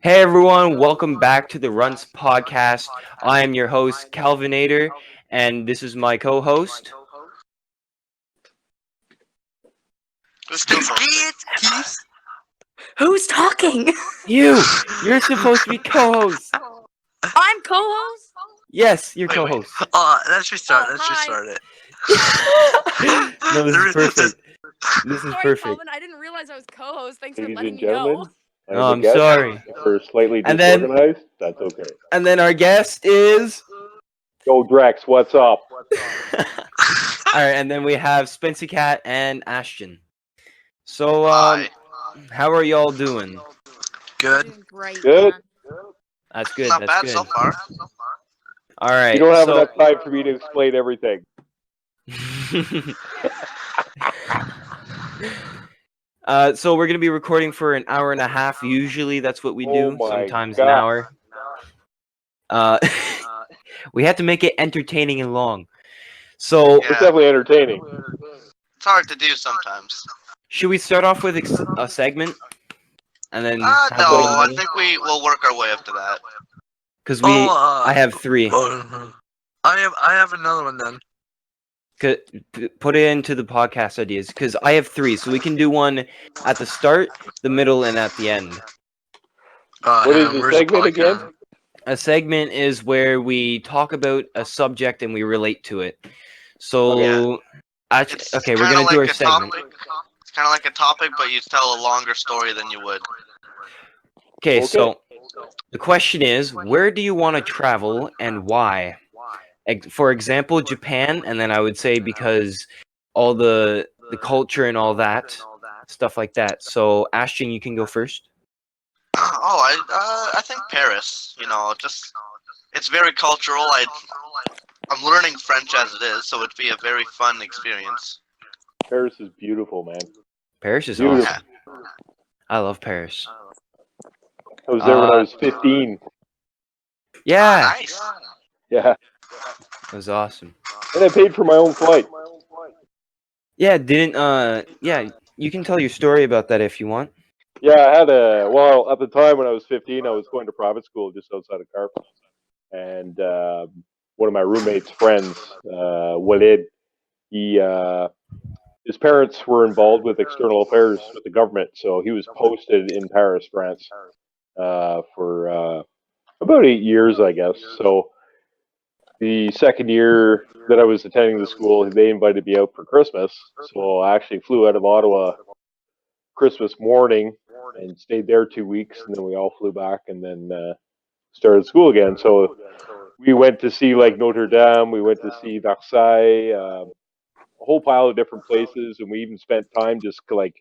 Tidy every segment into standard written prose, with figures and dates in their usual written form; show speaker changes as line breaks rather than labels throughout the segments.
Hey everyone, welcome back to the Runts podcast. I am your host, Calvinator, and this is my co-host.
Keith.
Who's talking?
You're supposed to be co-host.
I'm co-host.
Yes, you're
Wait.
co-host.
Let's restart.
Oh,
Let's restart it.
No, this is perfect. This is
Sorry,
perfect.
Calvin. I didn't realize I was co-host. Thanks for
Ladies
letting
and
me know.
gentlemen,
Oh, I'm
guest,
sorry.
if we're slightly
And then-
disorganized, that's okay.
And then our guest is...
Yo, Drex, what's up?
Alright, and then we have Spency Cat and Ashton. So,
Hi.
how are y'all doing?
Good.
Doing great.
Good.
man.
That's good,
Not
that's
bad
good.
so far.
Alright,
You don't have
so...
enough time for me to explain everything.
So we're gonna be recording for an hour and a half. Usually, that's what we do.
Oh my
Sometimes an
God.
hour. We have to make it entertaining and long. So
Yeah.
It's definitely entertaining.
It's hard to do sometimes.
should we start off with a segment, and then
No, I
because
think we will work our way up to that.
I have three.
I have another one then.
Put it into the podcast ideas because I have three, so we can do one at the start, the middle, and at the end.
What is the segment again?
A segment is where we talk about a subject and we relate to it. So, okay, we're gonna do our segment.
It's kind of like a topic, but you tell a longer story than you would.
Okay,
Okay.
so the question is, where do you want to travel and why? For example, Japan, and then I would say because all the culture and all that stuff like that. So, Ashton, you can go first.
I think Paris. It's very cultural. I'm learning French as it is, so it'd be a very fun experience.
Paris is beautiful, man.
Paris is
Beautiful.
awesome. I love Paris.
I was there when I was 15.
Yeah,
Nice.
Yeah.
it was awesome.
And I paid for my own flight.
Yeah, you can tell your story about that if you want.
Yeah, I had at the time when I was 15, I was going to private school just outside of Carp. And one of my roommate's friends, Walid, his parents were involved with external affairs with the government, so he was posted in Paris, France, for about 8 years, I guess. So the second year that I was attending the school, they invited me out for Christmas. So I actually flew out of Ottawa Christmas morning and stayed there 2 weeks, and then we all flew back and then started school again. So we went to see like Notre Dame, we went to see Versailles, a whole pile of different places, and we even spent time just like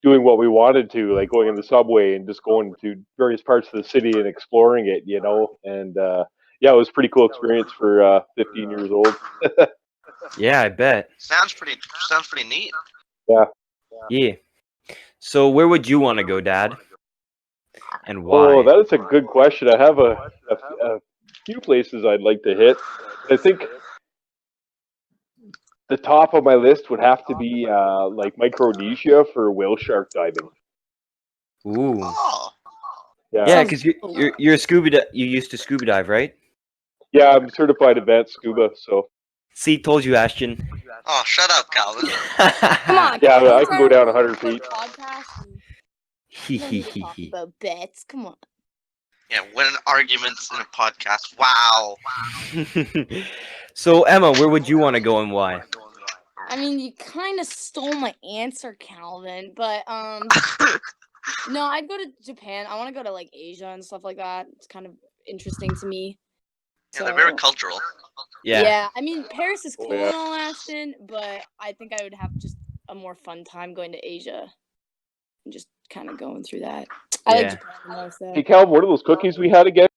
doing what we wanted to, like going in the subway and just going to various parts of the city and exploring it, And yeah, it was a pretty cool experience for 15 years old.
Yeah, I bet.
Sounds pretty neat.
Yeah. So where would you want to go, Dad? And why?
Oh, that is a good question. I have a few places I'd like to hit. I think the top of my list would have to be like Micronesia for whale shark diving.
Ooh.
Oh,
Yeah, because you're a scuba. You used to scuba dive, right?
Yeah, I'm certified advanced scuba, so
See, told you, Ashton.
oh, shut up, Calvin.
Come on.
Yeah,
Calvin,
I
we're
can go
trying
down
to
100
record
feet.
a podcast and we don't need to talk about bets. Come on.
Yeah, win arguments in a podcast. Wow.
So Emma, where would you want to go and why?
I mean, you kind of stole my answer, Calvin. But no, I'd go to Japan. I want to go to like Asia and stuff like that. It's kind of interesting to me.
Yeah, they're very cultural.
Yeah.
I mean, Paris is
Oh,
cool
yeah.
and all, Aston, but I think I would have just a more fun time going to Asia and just kind of going through that. I like
Yeah.
Japan the most.
Hey, Calvin, what are those cookies we had again?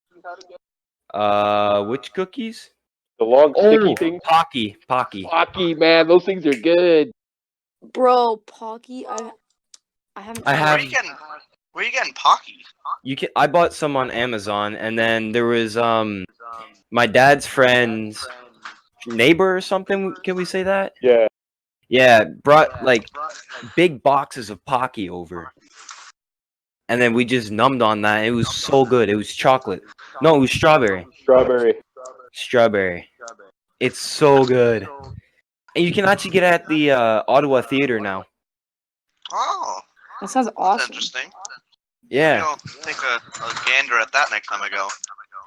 Which cookies?
The long sticky things?
Pocky.
Pocky, man, those things are good.
Bro, Pocky, I haven't.
I have-
Where are you getting Pocky?
I bought some on Amazon, and then there was my dad's friend's neighbor or something. Can we say that?
Yeah.
Yeah, brought like big boxes of Pocky over. and then we just numbed on that. It was so good. It was chocolate. No, it was strawberry. Strawberry. It's so good. And you can actually get it at the Ottawa Theater now.
Oh,
That sounds
that's
awesome.
interesting.
Yeah.
I'll take a gander at that next time I go.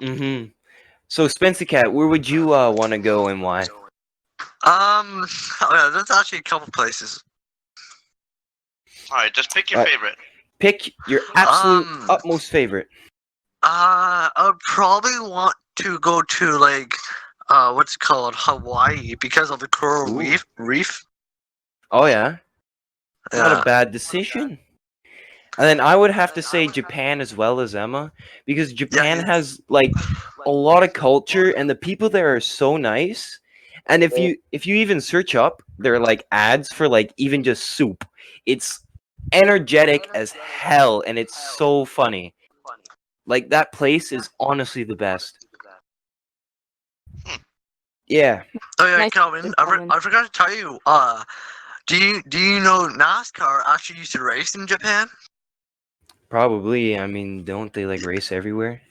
Mm-hmm. So, Spencer Cat, where would you want to go and why?
There's actually a couple places.
All right, just pick your
Alright.
favorite.
Pick your absolute utmost favorite.
I would probably want to go to like, what's it called, Hawaii, because of the coral
Ooh.
reef.
Oh, yeah. Not a
Yeah.
bad decision. And then I would have to say Japan as well as Emma, because Japan has like a lot of culture, and the people there are so nice. And if you even search up their like ads for like even just soup, it's energetic as hell, and it's so funny. Like that place is honestly the best. Yeah.
Oh yeah,
Nice
Calvin.
to
I forgot to tell you. Do you know NASCAR actually used to race in Japan?
Probably. I mean, don't they like race everywhere?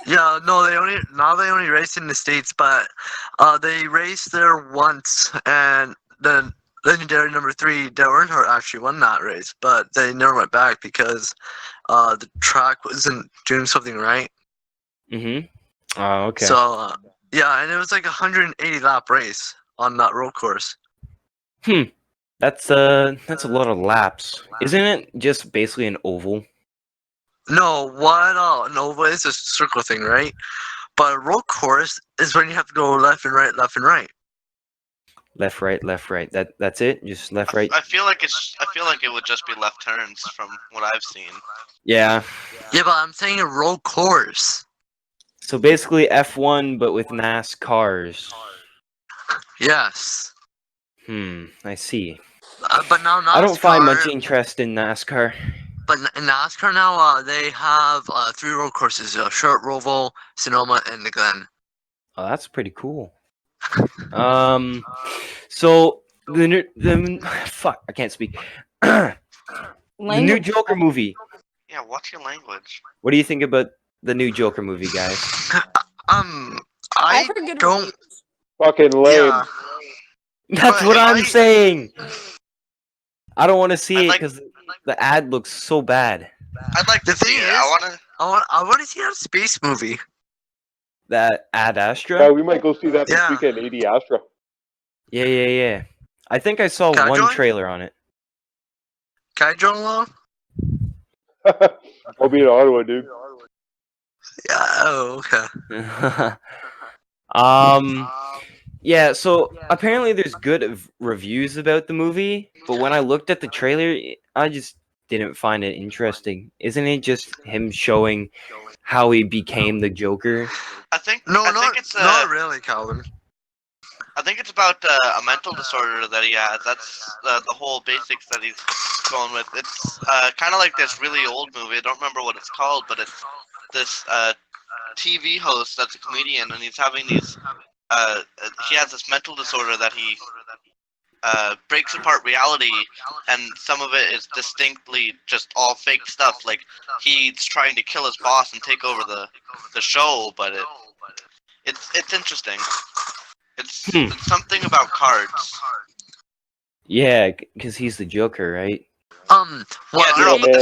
Yeah, no, they only race in the States, but they raced there once, and the legendary number 3, Dale Earnhardt, actually won that race, but they never went back because the track wasn't doing something right.
Mm-hmm. Oh, okay.
So yeah, and it was like a 180 lap race on that road course.
That's a lot of laps. Isn't it just basically an oval?
No, what an oval is a circle thing, right? But a road course is when you have to go left and right, left and right.
Left, right, left, right. That's it? Just left, right?
I feel like it would just be left turns from what I've seen.
Yeah.
Yeah, but I'm saying a road course.
So basically F1 but with NASCARs.
Yes.
I see.
But now NASCAR,
I don't find much interest in NASCAR.
But in NASCAR now, they have 3 road courses: Short, Roval, Sonoma, and the Glen.
Oh, that's pretty cool. So the fuck, I can't speak. The new
Language.
Joker movie.
Yeah, what's your language?
What do you think about the new Joker movie, guys?
I've
I
heard good
don't.
reviews.
Fucking lame.
Yeah.
That's
But
what I'm
I-
saying. I don't want to see
I'd
it
like-
because the ad looks so bad.
I'd like to
The thing
see it.
is- I want to see a space movie.
That Ad Astra.
Yeah, we might go see that this
Yeah.
weekend, AD Astra.
Yeah. I think I saw
Can I
one
join?
trailer on it.
Can I join along?
I'll be in Ottawa, dude.
Yeah. Oh, okay.
Yeah, so apparently there's good reviews about the movie, but when I looked at the trailer, I just didn't find it interesting. Isn't it just him showing how he became the Joker?
I think it's
not really, Calvin.
I think it's about a mental disorder that he has. That's the whole basics that he's going with. It's kind of like this really old movie. I don't remember what it's called, but it's this TV host that's a comedian, and he's having these. He has this mental disorder that he breaks apart reality, and some of it is distinctly just all fake stuff. Like he's trying to kill his boss and take over the show, but it's interesting. It's something about cards.
Yeah, because he's the Joker, right?
Yeah, no, but
man.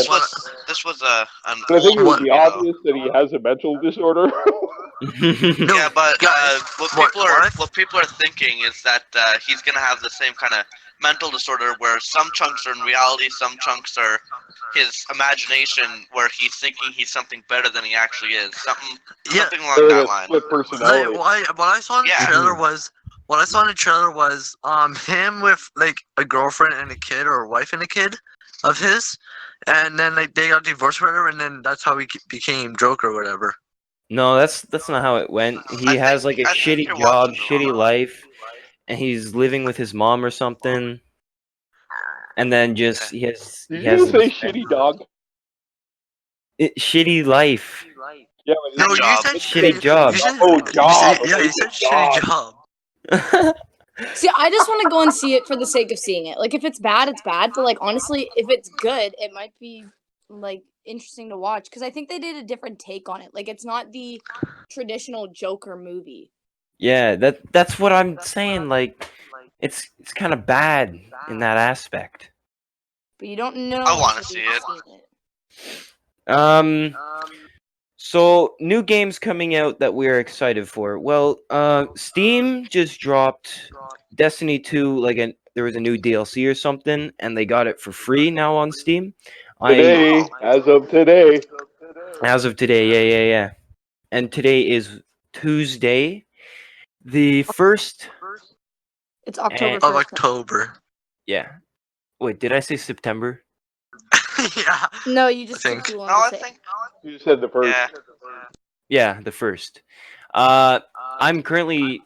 this was an
But I think it
old
would be
movie, though.
obvious that he has a mental disorder.
No,
Yeah, but
guys,
what people are thinking is that he's gonna have the same kind of mental disorder where some chunks are in reality, some chunks are his imagination, where he's thinking he's something better than he actually is. Something along
Or
that
a
line.
split personality.
What I saw in the
Yeah.
trailer was him with like a girlfriend and a kid, or a wife and a kid of his, and then like they got divorced or whatever, and then that's how he became Joker or whatever.
No, that's not how it went. He has like a
I think
shitty
you're
job,
watching the
shitty
wrong-
life, and he's living with his mom or something. And then just he has
Did you say shitty dog?
shitty life.
Yeah,
No,
but
you
job.
said
Shitty job.
You said,
Oh,
you
job.
said- yeah, you said shitty job.
See, I just want to go and see it for the sake of seeing it. Like, if it's bad, it's bad. But like, honestly, if it's good, it might be like interesting to watch because I think they did a different take on it. Like it's not the traditional Joker movie.
Yeah, that's what I'm saying. Like, it's kind of bad in that aspect.
But you don't know
I wanna
until
see
you've
it.
seen it.
So new games coming out that we're excited for. Well, Steam just dropped Destiny 2. There was a new DLC or something, and they got it for free now on Steam.
Today, as of today.
As of today, yeah. And today is Tuesday, the 1st.
It's October
And-
Of
1st.
October.
Yeah. Wait, did I say September?
Yeah.
No, you just
I
took
think.
too long
No, I
to say.
think.
You said the first.
Yeah.
Yeah, the 1st. I'm currently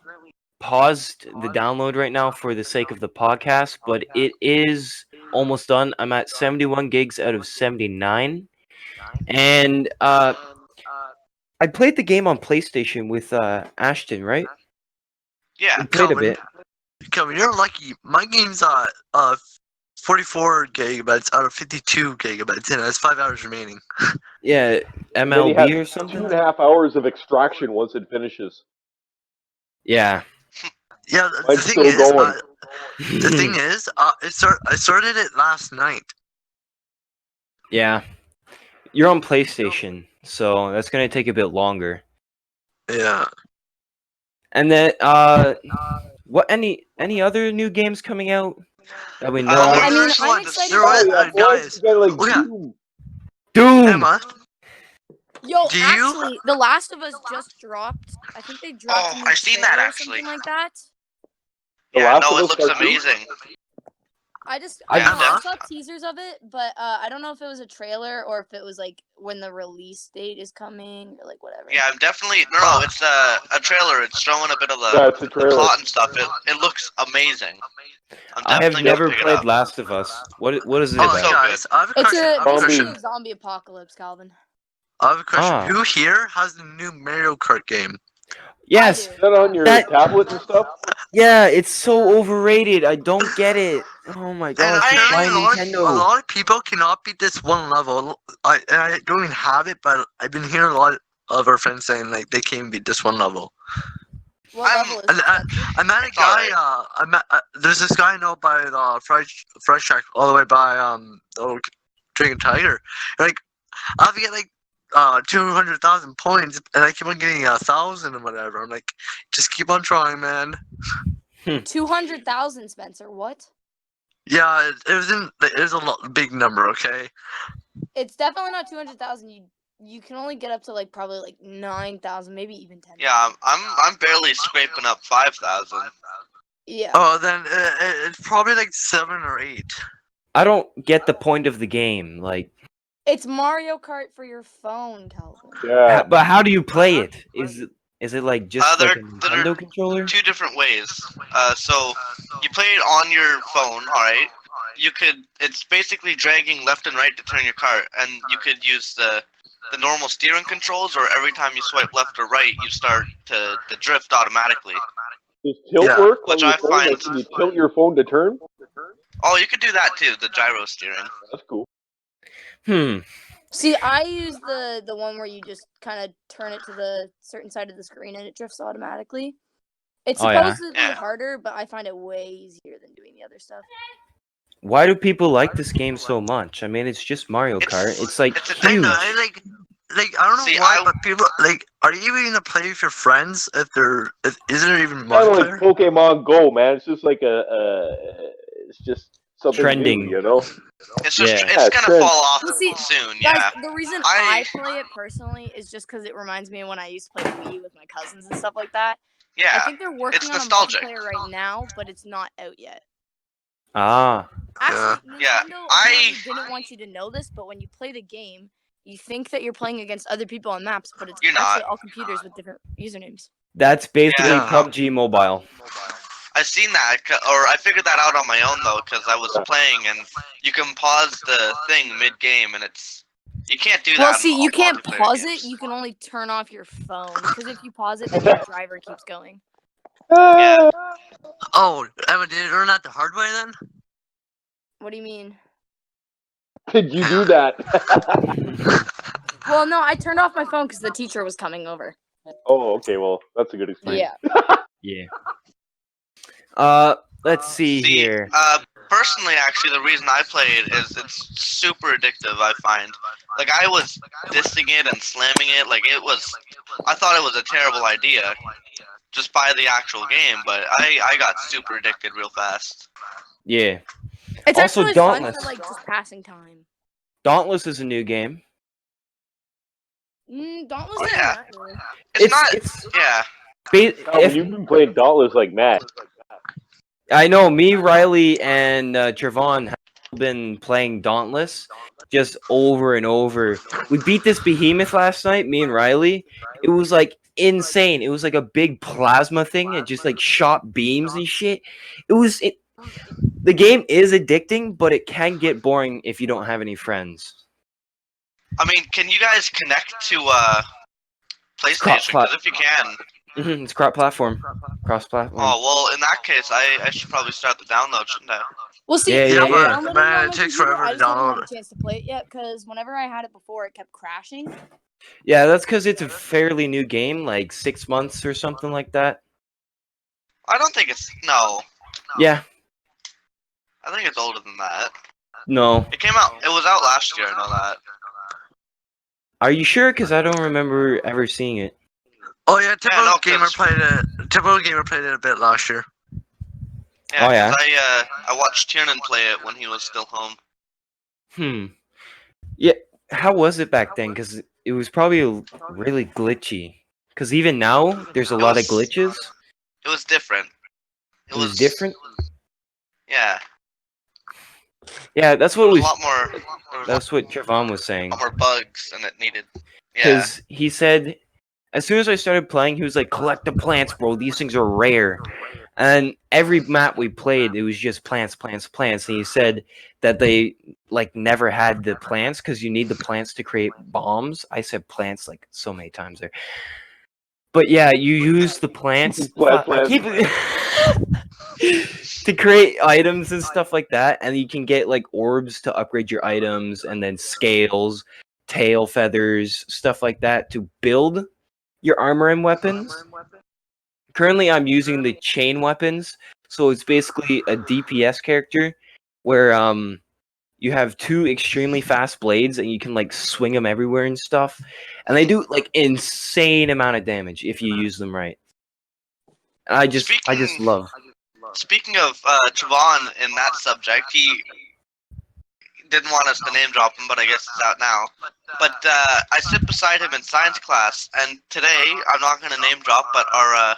paused the download right now for the sake of the podcast, but it is almost done. I'm at 71 gigs out of 79. And I played the game on PlayStation with Ashton, right?
Yeah.
We played a
Calvin,
bit.
Calvin, you're lucky. My game's 44 gigabytes out of 52 gigabytes, and it has 5 hours remaining.
Yeah,
And then you have
MLB or something?
2.5 hours of extraction once it finishes.
Yeah.
Yeah,
Mine's still going.
the thing is, I started it last night.
Yeah. You're on PlayStation, so that's gonna take a bit longer.
Yeah.
And then what any other new games coming out that we know?
There
I mean,
was
I'm
one
excited
There
for
was,
that.
guys.
You got like
Oh, yeah.
Doom.
Doom.
Emma,
Yo,
Do you-
actually, The Last of Us just dropped. I think they dropped a new
I seen that,
trailer or
actually.
something like that.
The
Yeah.
Last
No,
of
it
Us
looks
Part Two?
amazing.
I
Emma?
saw teasers of it, but I don't know if it was a trailer or if it was like when the release date is coming or like whatever.
Yeah, I'm definitely no. It's a trailer. It's showing a bit of
Yeah, it's a
the
trailer.
plot and stuff. It looks amazing. I'm
I have
definitely
never
gonna pick it
played
up.
Last of Us. What is it
Oh,
about?
so
guys, I have a
It's
question. I have a
Zombie.
question.
basically a zombie apocalypse, Calvin.
I have a question.
Ah.
Who here has the new Mario Kart game?
Yes.
I
Is that on your
That-
tablet and stuff?
Yeah, it's so overrated. I don't get it. Oh my
And
gosh, just buy
apparently a
Nintendo.
lot of people cannot beat this one level. I don't even have it, but I've been hearing a lot of our friends saying like they can't beat this one level.
What
I'm-
level is
And
it?
I met a
It's
guy.
alright.
I met there's this guy I know by the Fresh Track all the way by the old Dragon Tiger. Like I have to get like 200,000 points, and I keep on getting 1,000 and whatever. I'm like, just keep on trying, man.
200,000, Spencer. What?
Yeah, it was a big number. Okay.
It's definitely not 200,000. You can only get up to like probably like 9,000, maybe even 10,000.
Yeah, I'm barely scraping up 5,000.
Yeah.
Oh, then it's probably like 7 or 8.
I don't get the point of the game. Like,
It's Mario Kart for your phone, Calvin.
Yeah.
but how do you play it? Is it like just
There-
like a
there-
Nintendo controller?
Two different ways. So you play it on your phone, all right? It's basically dragging left and right to turn your cart, and you could use the normal steering controls, or every time you swipe left or right, you start to drift automatically.
Does tilt
Yeah.
work on
Which
your
I
phone?
find-
Like, can you tilt your phone to turn?
Oh, you could do that too, the gyro steering.
That's cool.
See, I use the one where you just kind of turn it to the certain side of the screen and it drifts automatically. It's
Oh, yeah.
supposedly
Yeah.
harder, but I find it way easier than doing the other stuff.
Why do people like this game so much? I mean, it's just Mario Kart. It's like
It's a
I
thing,
huge.
know, I don't know
See,
why,
I-
but people like, are you even gonna play with your friends if isn't there even
Kind of like
multiplayer?
Pokemon Go, man. It's just like it's just something
Trending.
new, you know?
It's just
Yeah.
it's gonna
trend.
fall off
Well, see,
soon,
Guys,
yeah.
the reason
I-
I play it personally is just because it reminds me of when I used to play Wii with my cousins and stuff like that. I
Yeah.
think they're working on
nostalgic.
a multiplayer right now, but it's not out yet.
Ah,
Actually,
Yeah,
Nintendo
I-
apparently didn't want you to know this, but when you play the game, you think that you're playing against other people on maps, but it's
You're
actually
not.
all computers with different usernames.
that's basically
Yeah.
PUBG Mobile.
I seen that, or I figured that out on my own though, because I was playing, and you can pause the thing mid-game, and you can't do that.
Well,
in
see, you
all
can't
multiplayer
pause
games.
it. You can only turn off your phone, because if you pause it, then your driver keeps going.
Yeah.
Oh, Emma, did you learn that the hard way then?
What do you mean?
did you do that?
Well, no, I turned off my phone because the teacher was coming over.
Oh, okay. Well, that's a good excuse.
Yeah.
Yeah. Let's see here.
Personally, actually, the reason I play it is it's super addictive. I find, like, I was dissing it and slamming it. Like, I thought it was a terrible idea, just by the actual game. But I got super addicted real fast.
Yeah.
It's
Also,
actually fun
Dauntless.
for like just passing time.
Dauntless is a new game.
Dauntless
Oh,
is
yeah.
not really.
It's not.
It's
Yeah.
Calvin, you've been playing Dauntless like mad.
I know me, Riley, and Trevon have been playing Dauntless just over and over. We beat this behemoth last night, me and Riley. It was like insane. It was like a big plasma thing. It just like shot beams and shit. The game is addicting, but it can get boring if you don't have any friends.
I mean, can you guys connect to PlayStation?
Cross-
Because if you can,
It's cross-platform. Cross-platform.
oh well, in that case, I should probably start the download, shouldn't I?
Well, see,
Yeah,
I
yeah, yeah.
downloaded
Man,
on
it
my
takes
computer,
forever
I
to
just haven't
download
had a
it.
chance to play it yet because whenever I had it before, it kept crashing.
Yeah, that's because it's a fairly new game, like 6 months or something like that.
I don't think it's no.
Yeah,
I think it's older than that.
no.
It came out. It was out last year. I know that.
Are you sure? Because I don't remember ever seeing it.
Oh yeah, typical
no,
gamer
'cause-
played it. Typical gamer played it a bit last year.
Yeah,
Oh, yeah?
'cause I watched Tiernan play it when he was still home.
Yeah, how was it back then? Because it was probably really glitchy. Because even now, there's a lot of glitches.
It was different.
It was different?
Yeah,
Yeah, that's
there
what
was a
was.
lot more. There was
That's what Trevon was saying.
a lot more bugs, and it needed. Yeah.
Because he said, as soon as I started playing, he was like, "Collect the plants, bro. These things are rare." And every map we played, it was just plants, plants, plants. And he said that they like never had the plants because you need the plants to create bombs. I said plants like so many times there. But yeah, you use the plants.
Plants.
I keep to create items and stuff like that, and you can get like orbs to upgrade your items, and then scales, tail feathers, stuff like that to build your armor and weapons. Currently, I'm using the chain weapons, so it's basically a DPS character where you have two extremely fast blades and you can like swing them everywhere and stuff, and they do like insane amount of damage if you use them right. And I just love.
Speaking of Trevon in that subject, he didn't want us to name drop him, but I guess it's out now. But I sit beside him in science class, and today I'm not going to name drop, but our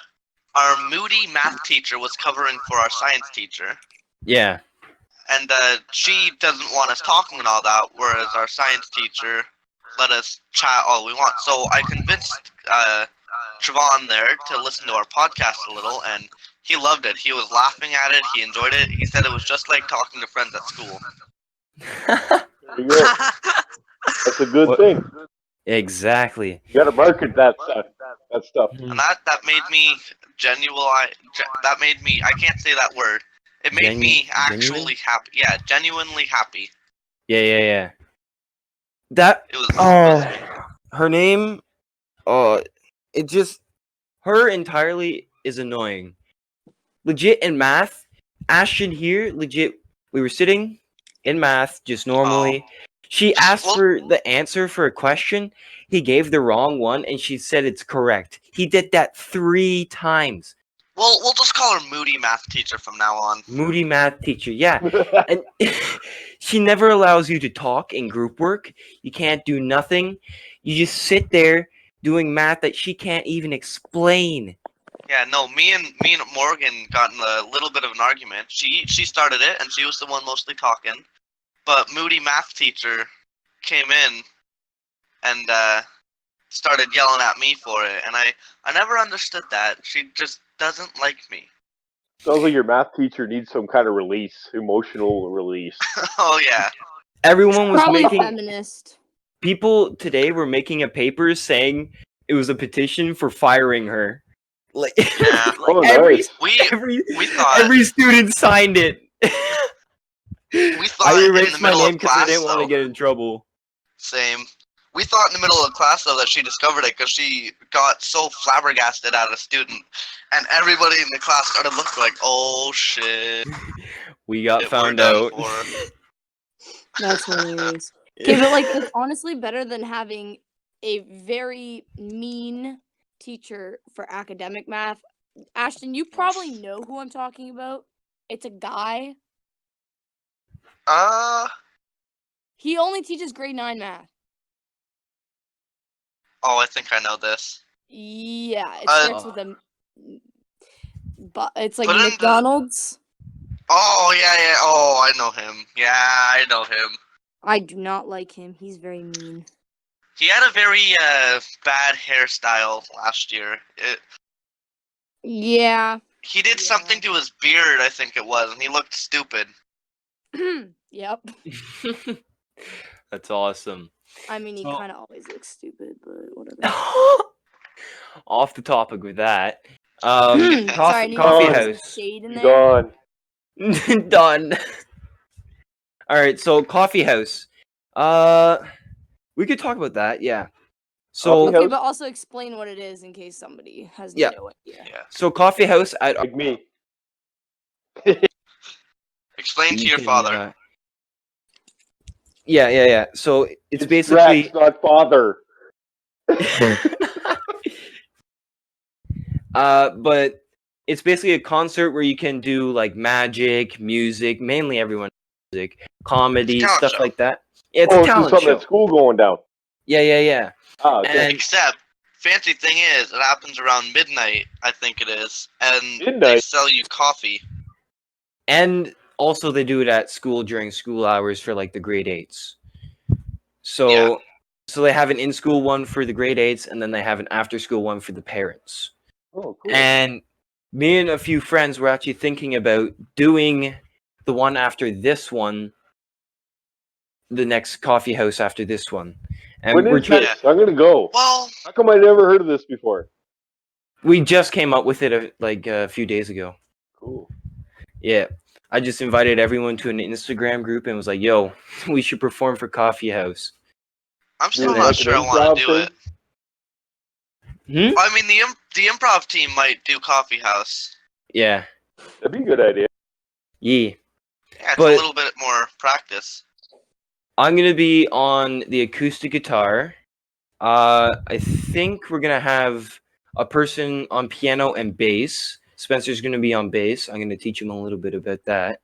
moody math teacher was covering for our science teacher,
Yeah.
and she doesn't want us talking and all that, whereas our science teacher let us chat all we want. So I convinced Trevon there to listen to our podcast a little, and he loved it. He was laughing at it. He enjoyed it. He said it was just like talking to friends at school.
There you go. That's a good thing.
Exactly.
You got to market that stuff.
And that made me that made me, I can't say that word. It made me actually happy. Yeah, genuinely happy.
Yeah. That
It was
her name, it just her entirely is annoying. Legit in math, Ashton here, legit. We were sitting in math just normally. She asked for the answer for a question. He gave the wrong one, and she said it's correct. He did that 3 times.
Well, we'll just call her Moody Math Teacher from now on.
Moody math teacher, yeah. And she never allows you to talk in group work. You can't do nothing. You just sit there doing math that she can't even explain.
Yeah, no, me and Morgan got in a little bit of an argument. She started it, and she was the one mostly talking. But Moody Math Teacher came in and started yelling at me for it, and I never understood that. She just doesn't like me.
Sounds like your math teacher needs some kind of release, emotional release.
Oh yeah.
Everyone was
Probably
making
feminist.
people today were making a paper saying it was a petition for firing her. Like,
Yeah.
Oh, nice.
We thought
every student signed it.
We thought
I
in the
erased my
middle
name
of
because I
class,
didn't want to
though.
get in trouble.
Same. We thought in the middle of class, though, that she discovered it because she got so flabbergasted at a student. And everybody in the class started looking like, oh, shit.
We got
We're
found
done
out.
for.
That's hilarious. Okay, but like it's honestly better than having a very mean teacher for academic math. Ashton, you probably know who I'm talking about. It's a guy. He only teaches grade 9 math.
Oh, I think I know this.
Yeah, it
Uh,
starts with a but it's like
Put in the-
McDonald's.
Oh, yeah. Oh, I know him. Yeah, I know him.
I do not like him. He's very mean.
He had a very bad hairstyle last year.
Yeah.
He did
Yeah.
something to his beard, I think it was, and he looked stupid.
Yep.
That's awesome.
I mean, he
So-
kind of always looks stupid, but whatever.
Off the topic with that.
Sorry, I
Coffee,
need
coffee
to put some
house.
shade in
Be
there.
gone.
Done. All right, so coffee house. We could talk about that. Yeah. So
Coffee
Okay,
house?
but also explain what it is in case somebody has
Yeah.
no idea.
Yeah.
so coffee house at
Like me.
Explain to
you
your
can,
father.
Yeah. So it's
Drax,
basically
not father.
but it's basically a concert where you can do like magic, music, mainly everyone music, comedy,
It's a talent
stuff
show.
like that. Yeah, it's
Oh,
a
so
talent
something
show.
at school going down.
Yeah.
Ah, okay.
And
Except, fancy thing is, it happens around midnight, I think it is, and they
Midnight?
sell you coffee.
and also they do it at school during school hours for like the grade 8s. So
Yeah.
so they have an in-school one for the grade 8s and then they have an after-school one for the parents.
Oh, cool.
And me and a few friends were actually thinking about doing the one after this one, the next coffee house after this one. And
When
we're
is this? I'm gonna go.
Well,
How come I never heard of this before?
we just came up with it a few days ago.
Cool.
Yeah. I just invited everyone to an Instagram group and was like, yo, we should perform for Coffee House.
I'm still
Doing
not
like
sure
an
I want to
improv
do
thing?
it.
Hmm?
I mean, the improv team might do coffee house.
Yeah.
That'd be a good idea.
Yeah.
Yeah, it's
But-
a little bit more practice.
I'm going to be on the acoustic guitar. I think we're going to have a person on piano and bass. Spencer's going to be on bass. I'm going to teach him a little bit about that.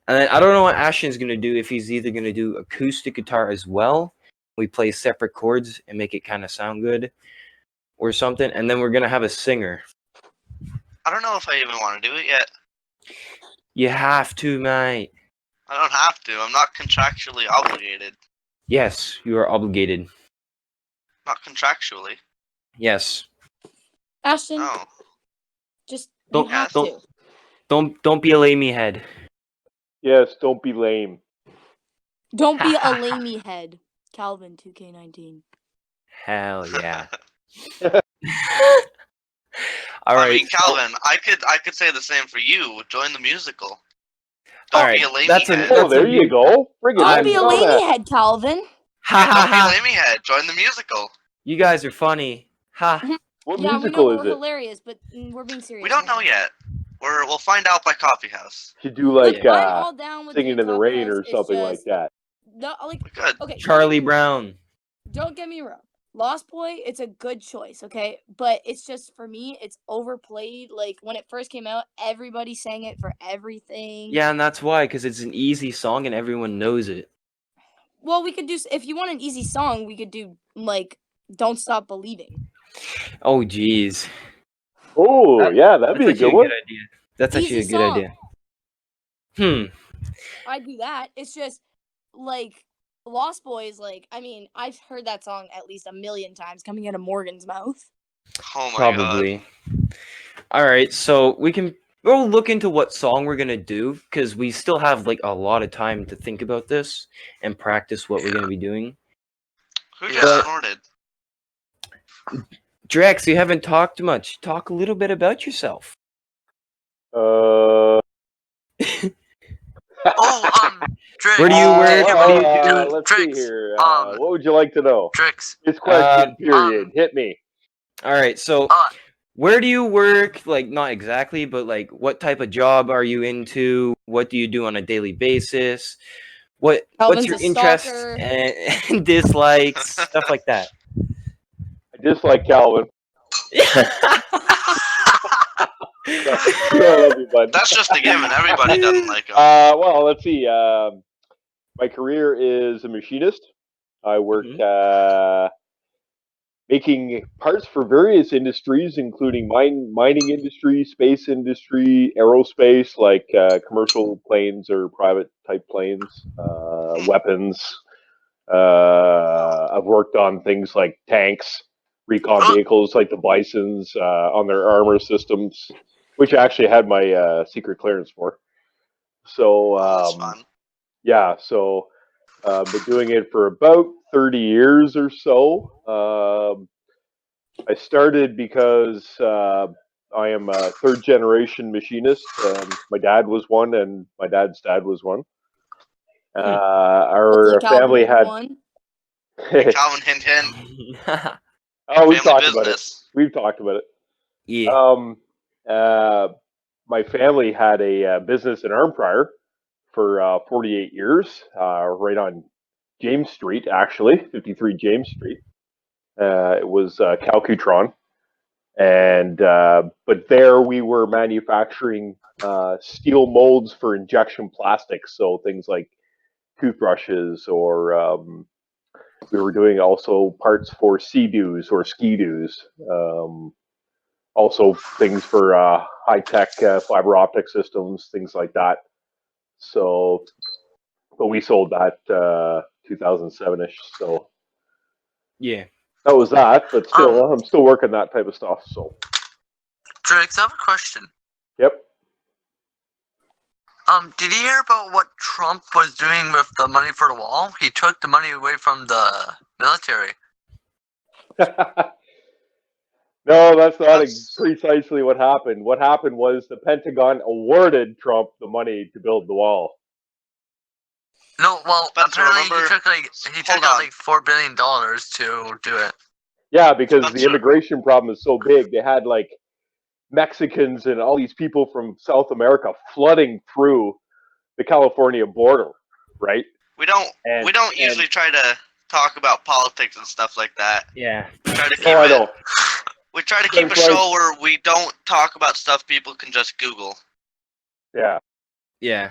And then I don't know what Ashton's going to do, if he's either going to do acoustic guitar as well. We play separate chords and make it kind of sound good or something. And then we're going to have a singer.
I don't know if I even want to do it yet.
You have to, mate.
I don't have to. I'm not contractually obligated.
Yes, you are obligated.
Not contractually.
Yes.
Ashton,
No.
just
Don't-
you have
don't-
to.
Don't be a lamey head.
Yes, don't be lame.
Don't be a lamey head. Calvin 2K19.
Hell yeah.
I
All right.
mean, Calvin, I could say the same for you. Join the musical.
All
Don't
right,
be a lamy
that's a-
head.
that's
Oh, there
a-
you go. Friggin'
Don't
I'm-
be a
saw
lamey
that.
head, Calvin.
Ha
Don't
ha
be a
ha.
lamy head. Join the musical.
You guys are funny. Ha.
What
Yeah, we know
musical
we're
is it?
hilarious, but we're being serious.
We don't
now.
know yet. We'll find out by coffee house.
You do
Look,
like
I'm all down with
singing
the
in the
coffee
rain
house,
or
it's
something like
just-
that.
No, like
We could.
okay.
Charlie Brown.
Don't get me wrong. Lost Boy, it's a good choice, okay? But it's just for me, it's overplayed. Like when it first came out, everybody sang it for everything.
Yeah, and that's why, because it's an easy song and everyone knows it.
Well, we could do if you want an easy song, we could do like "Don't Stop Believing."
Oh, jeez.
Oh,
That-
yeah, that'd
That's
be a
actually
good one.
idea. That's actually
Easy
a good
song.
idea. Hmm.
I'd do that. It's just like Lost Boys. Like I mean, I've heard that song at least a million times coming out of Morgan's mouth.
Oh my god.
Probably. All right, so we'll look into what song we're gonna do because we still have like a lot of time to think about this and practice what we're gonna be doing.
Who
Yeah.
just snorted?
Drex, you haven't talked much. Talk a little bit about yourself.
Drix.
Where do you work?
Did
What do you do?
Let's see
Tricks.
here. What would you like to know?
Tricks.
This question period. Hit me.
All right, so where do you work? Like, not exactly, but like, what type of job are you into? What do you do on a daily basis? What's
Calvin's
your
a
interests
stalker.
and dislikes, stuff like that.
I dislike Calvin. I love you, bud.
That's just a given. Everybody doesn't like him.
Well, let's see. My career is a machinist. I work making parts for various industries, including mining industry, space industry, aerospace, like commercial planes or private type planes, weapons. I've worked on things like tanks, recon vehicles like the Bisons on their armor systems, which I actually had my secret clearance for. So,
That's fun.
yeah, so been doing it for about 30 years or so. I started because I am a third generation machinist. My dad was one, and my dad's dad was one. Our
Hopefully Calvin
family
will be
had.
one.
Calvin, hint, hint.
Oh, we've
Family
talked about it.
business.
We've talked about it.
Yeah.
My family had a business in Arnprior for 48 years, right on James Street, actually, 53 James Street. It was Calcutron, and but there we were manufacturing steel molds for injection plastics, so things like toothbrushes, or we were doing also parts for Sea-Doos or Ski-Doos. Also things for high-tech fiber optic systems, things like that. So, but we sold that 2007-ish. So
Yeah.
that was that. But still, I'm still working that type of stuff. So,
Drix, I have a question.
yep.
Did you hear about what Trump was doing with the money for the wall? He took the money away from the military.
No, that's not precisely what happened. What happened was the Pentagon awarded Trump the money to build the wall.
No, well,
Spencer,
apparently
remember-
he took out like $4 billion to do it.
Yeah, because the
Spencer.
immigration problem is so big. They had like Mexicans and all these people from South America flooding through the California border, right?
We don't usually try to talk about politics and stuff like that.
Yeah.
We try to keep
I know.
We try to keep a
That's
show where we don't talk about stuff people can just Google,
Yeah.
Yeah.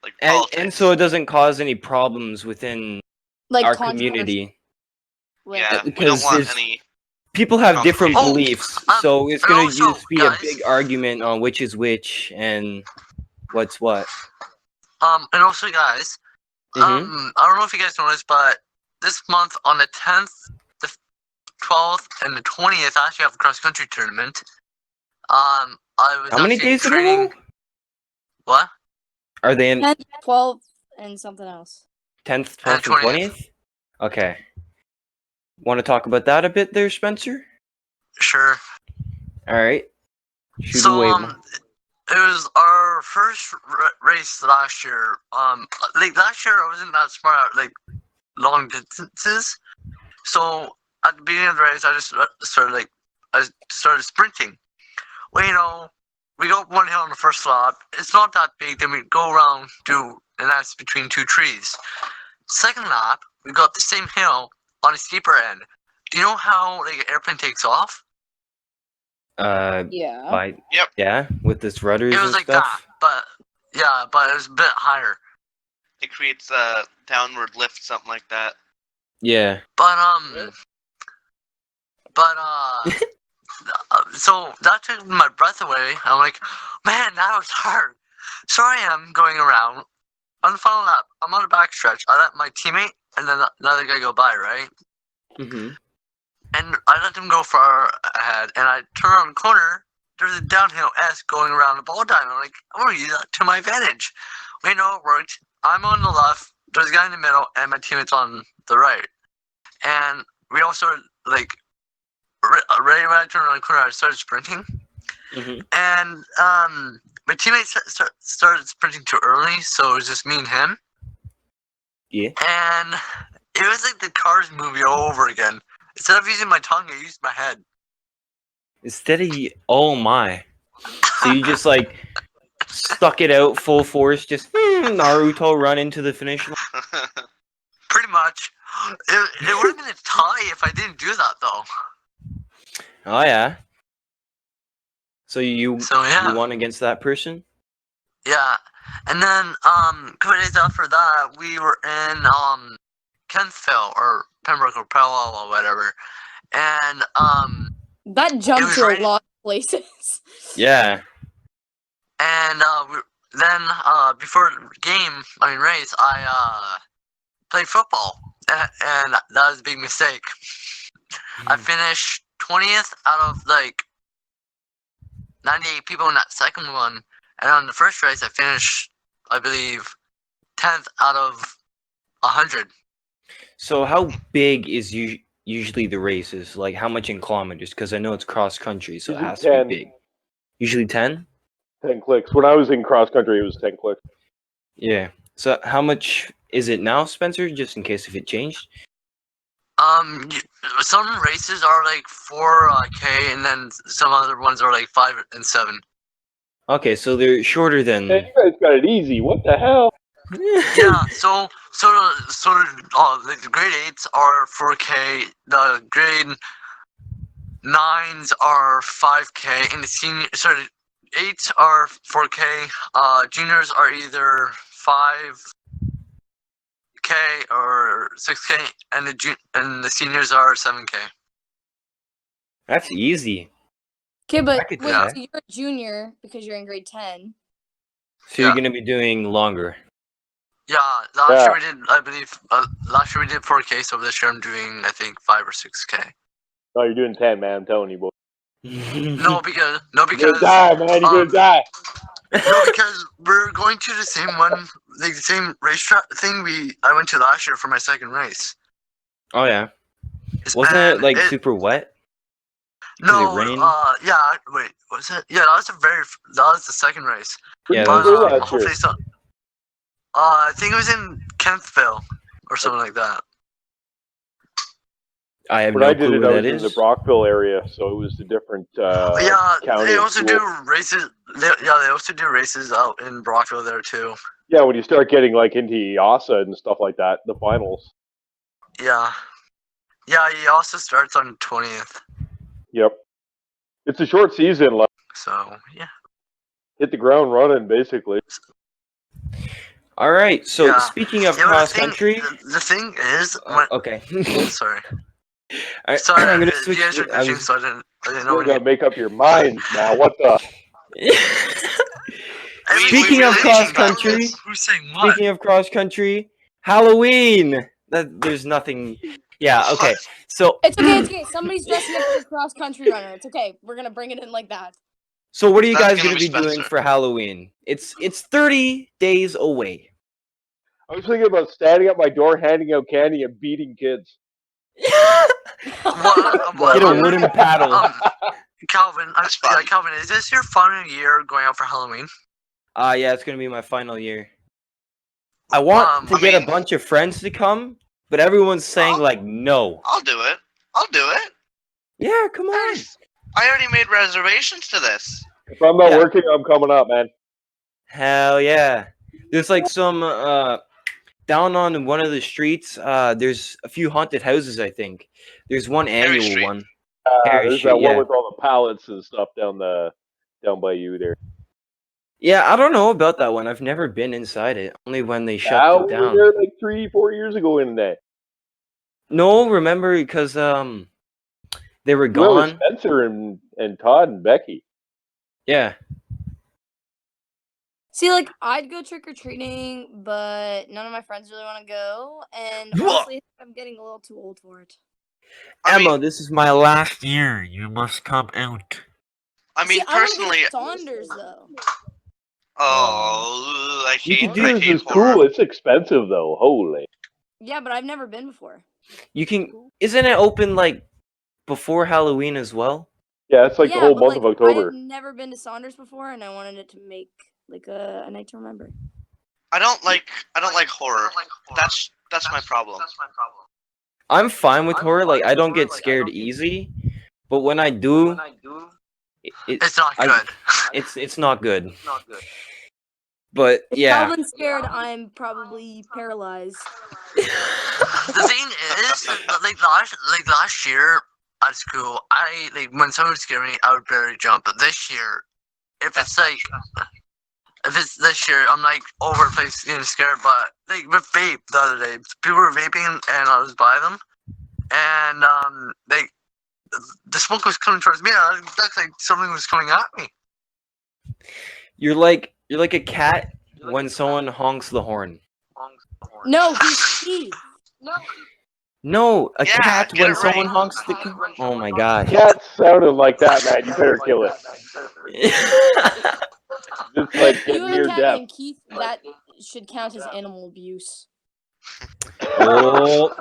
like
And
politics.
so it doesn't cause any problems within
Like
our
controversy.
community.
Yeah, we
because
don't want
there's-
any.
People have different
Oh,
beliefs, so it's
and
gonna
also,
just be
guys-
a big argument on which is which and what's what.
And also, guys,
Mhm.
I don't know if you guys noticed, but this month on the 10th, the 12th, and the 20th, I actually have a cross country tournament. I was
How many
actually
days in a
training.
row?
What?
Are they in
10, 12, and something else.
10th,
And
12th, and
20th.
20th? Okay. Want to talk about that a bit there, Spencer?
Sure.
All right. Shoot
So,
away.
it was our first race last year. Like last year, I wasn't that smart at like long distances. So at the beginning of the race, I just started sprinting. Well, you know, we go up one hill on the first lap. It's not that big. Then we go around, and that's between two trees. Second lap, we go up the same hill on a steeper end. Do you know how like an airplane takes off?
Yeah.
Yep.
Yeah, with this rudders
It was
and
like
stuff.
that, but it was a bit higher.
It creates a downward lift, something like that.
Yeah.
So that took my breath away. I'm like, man, that was hard. So I am going around. On the final lap, I'm on the backstretch. I let my teammate and then another guy go by, right?
Mhm.
And I let them go far ahead, and I turn around the corner. There's a downhill S going around the ball diamond. I'm like, I'm going to use that to my advantage. We know it worked. I'm on the left. There's a guy in the middle, and my teammate's on the right. And we all started, like, right when I turned around the corner, I started sprinting.
Hmm.
and my teammates started sprinting too early, so it was just me and him.
Yeah.
And it was like the Cars movie all over again. Instead of using my tongue, I used my head.
Instead of oh my, so you just like stuck it out full force, just Naruto run into the finish line.
Pretty much. It would have been a tie if I didn't do that, though.
Oh yeah. So you
Yeah.
won against that person?
Yeah. And then, a couple days after that, we were in, Kentville, or Pembroke, or Palo, or whatever. And,
That jumped
was
to a
raining.
lot of places.
Yeah.
And, then, before race, I, played football. And that was a big mistake. I finished 20th out of, like, 98 people in that second one. And on the first race, I finished, I believe, 10th out of 100.
So how big is usually the races? Like how much in kilometers? Because I know it's cross country, so it
Usually
has to
10.
be big. Usually 10?
10 clicks. When I was in cross country, it was 10 clicks.
Yeah. So how much is it now, Spencer? Just in case if it changed.
Some races are like 4K, and then some other ones are like 5 and 7.
Okay, so they're shorter than.
Man, you guys got it easy. What the hell?
Yeah, so like the grade 8s are 4K, the grade 9s are 5K, and the 8s are 4K. Juniors are either 5K or 6K, and the seniors are 7K.
That's easy.
Okay, but
I could do
wait,
that.
so you're a junior because you're in grade 10.
So you're gonna be doing longer.
Yeah, last year we did, I believe, last year we did 4K, so this year I'm doing, I think, 5 or 6K.
No, you're doing 10, man. I'm telling you, boy.
No, because
You're gonna die, man. You're gonna die.
no, because we're going to the same one, like the same racetrack thing I went to last year for my second race.
Oh yeah. Wasn't it like super wet?
No,
it rain?
yeah. Wait, was it? Yeah, that was the second race.
Yeah,
Where
that
did you
was
go
the
last year?
Hopefully, I think it was in Kentville or something like that.
I have
When
no
I did
clue
it,
where
I
that
was in
is.
the Brockville area, so it was a different
Yeah,
county.
they also
and
do
school.
races. They also do races out in Brockville there too.
Yeah, when you start getting like into IASA and stuff like that, the finals.
Yeah, yeah. He also starts on 20th.
Yep. It's a short season. Like,
So yeah.
hit the ground running, basically.
All right. So
Yeah.
speaking of
Yeah, but
cross country,
the thing is,
okay.
sorry.
Sorry, I'm gonna
You
switch.
guys are
I
glitching,
was-
so I didn't
You
know.
gotta make up your minds now. What the?
Speaking of cross country,
Who's saying what?
speaking of cross country, Halloween. There's nothing. Yeah. Okay. So
It's okay, it's okay. Somebody's dressing up as a cross country runner. It's okay. We're gonna bring it in like that.
So what are you
That's
guys
gonna
gonna
be
be doing
Spencer.
for Halloween? It's 30 days away.
I was thinking about standing at my door, handing out candy, and beating kids.
Get a wooden paddle.
Calvin,
That's fun.
Calvin, is this your final year going out for Halloween?
Yeah, it's gonna be my final year. I want to
I
get a
mean-
bunch of friends to come, but everyone's saying like no.
I'll do it. I'll do it.
Yeah, come on.
I already made reservations to this.
If I'm not
Yeah.
working, I'm coming up, man.
Hell yeah. There's like some down on one of the streets, there's a few haunted houses, I think. There's one
Harry
annual
Street.
one. Harry
There's
Street,
that one
yeah.
with all the pallets and stuff down by you there.
Yeah, I don't know about that one. I've never been inside it. Only when they shut
I
it
was
down.
there like 3-4 years ago in that.
No, remember because they were
We went with
gone.
Spencer and Todd and Becky.
Yeah.
See, like, I'd go trick or treating, but none of my friends really want to go, and
Whoa.
honestly, I'm getting a little too old for it.
I
Emma,
mean,
this is my last year. You must come out.
I mean,
See, I wanna
personally,
get Saunders though.
I
You
hate,
could
I
do
This
hate
is
horror.
cool. It's expensive though. Holy.
Yeah, but I've never been before.
You can. Isn't it open like before Halloween as well?
Yeah, it's like the whole
but,
month of October.
I've never been to Saunders before, and I wanted it to make like a night to remember.
I don't like horror. That's my problem.
I'm fine with horror. Like I don't get scared easy, but when I do,
It's not good.
It's not good. But
If
yeah.
Calvin's scared, I'm probably paralyzed.
The thing is, like last year at school, I like when someone would scare me, I would barely jump. But this year, if it's this year, I'm like over the place getting scared. But like with vape the other day, people were vaping and I was by them, and the smoke was coming towards me. And it looked like something was coming at me.
You're like a cat when someone honks the horn.
No, he's Steve.
No, a
Yeah,
cat
get
when
it right.
someone honks the. Oh my gosh.
Cat sounded like that, man. You better kill it. Just like get
You have a
near
cat
death.
named Keith. That should count as animal abuse.
Oh.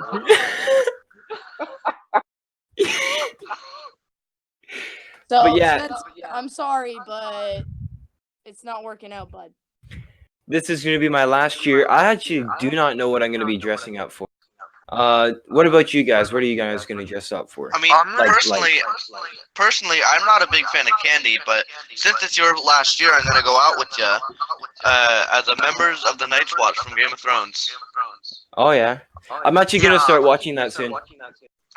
So,
But yeah.
Spence, I'm sorry, but it's not working out, bud.
This is going to be my last year. I actually do not know what I'm going to be dressing up for. What about you guys? What are you guys going to dress up for?
I mean,
Like-
personally, I'm not a big fan of candy, but since it's your last year, I'm gonna go out with you as a members of the Night's Watch from Game of Thrones.
Oh yeah, I'm actually going to start watching that soon.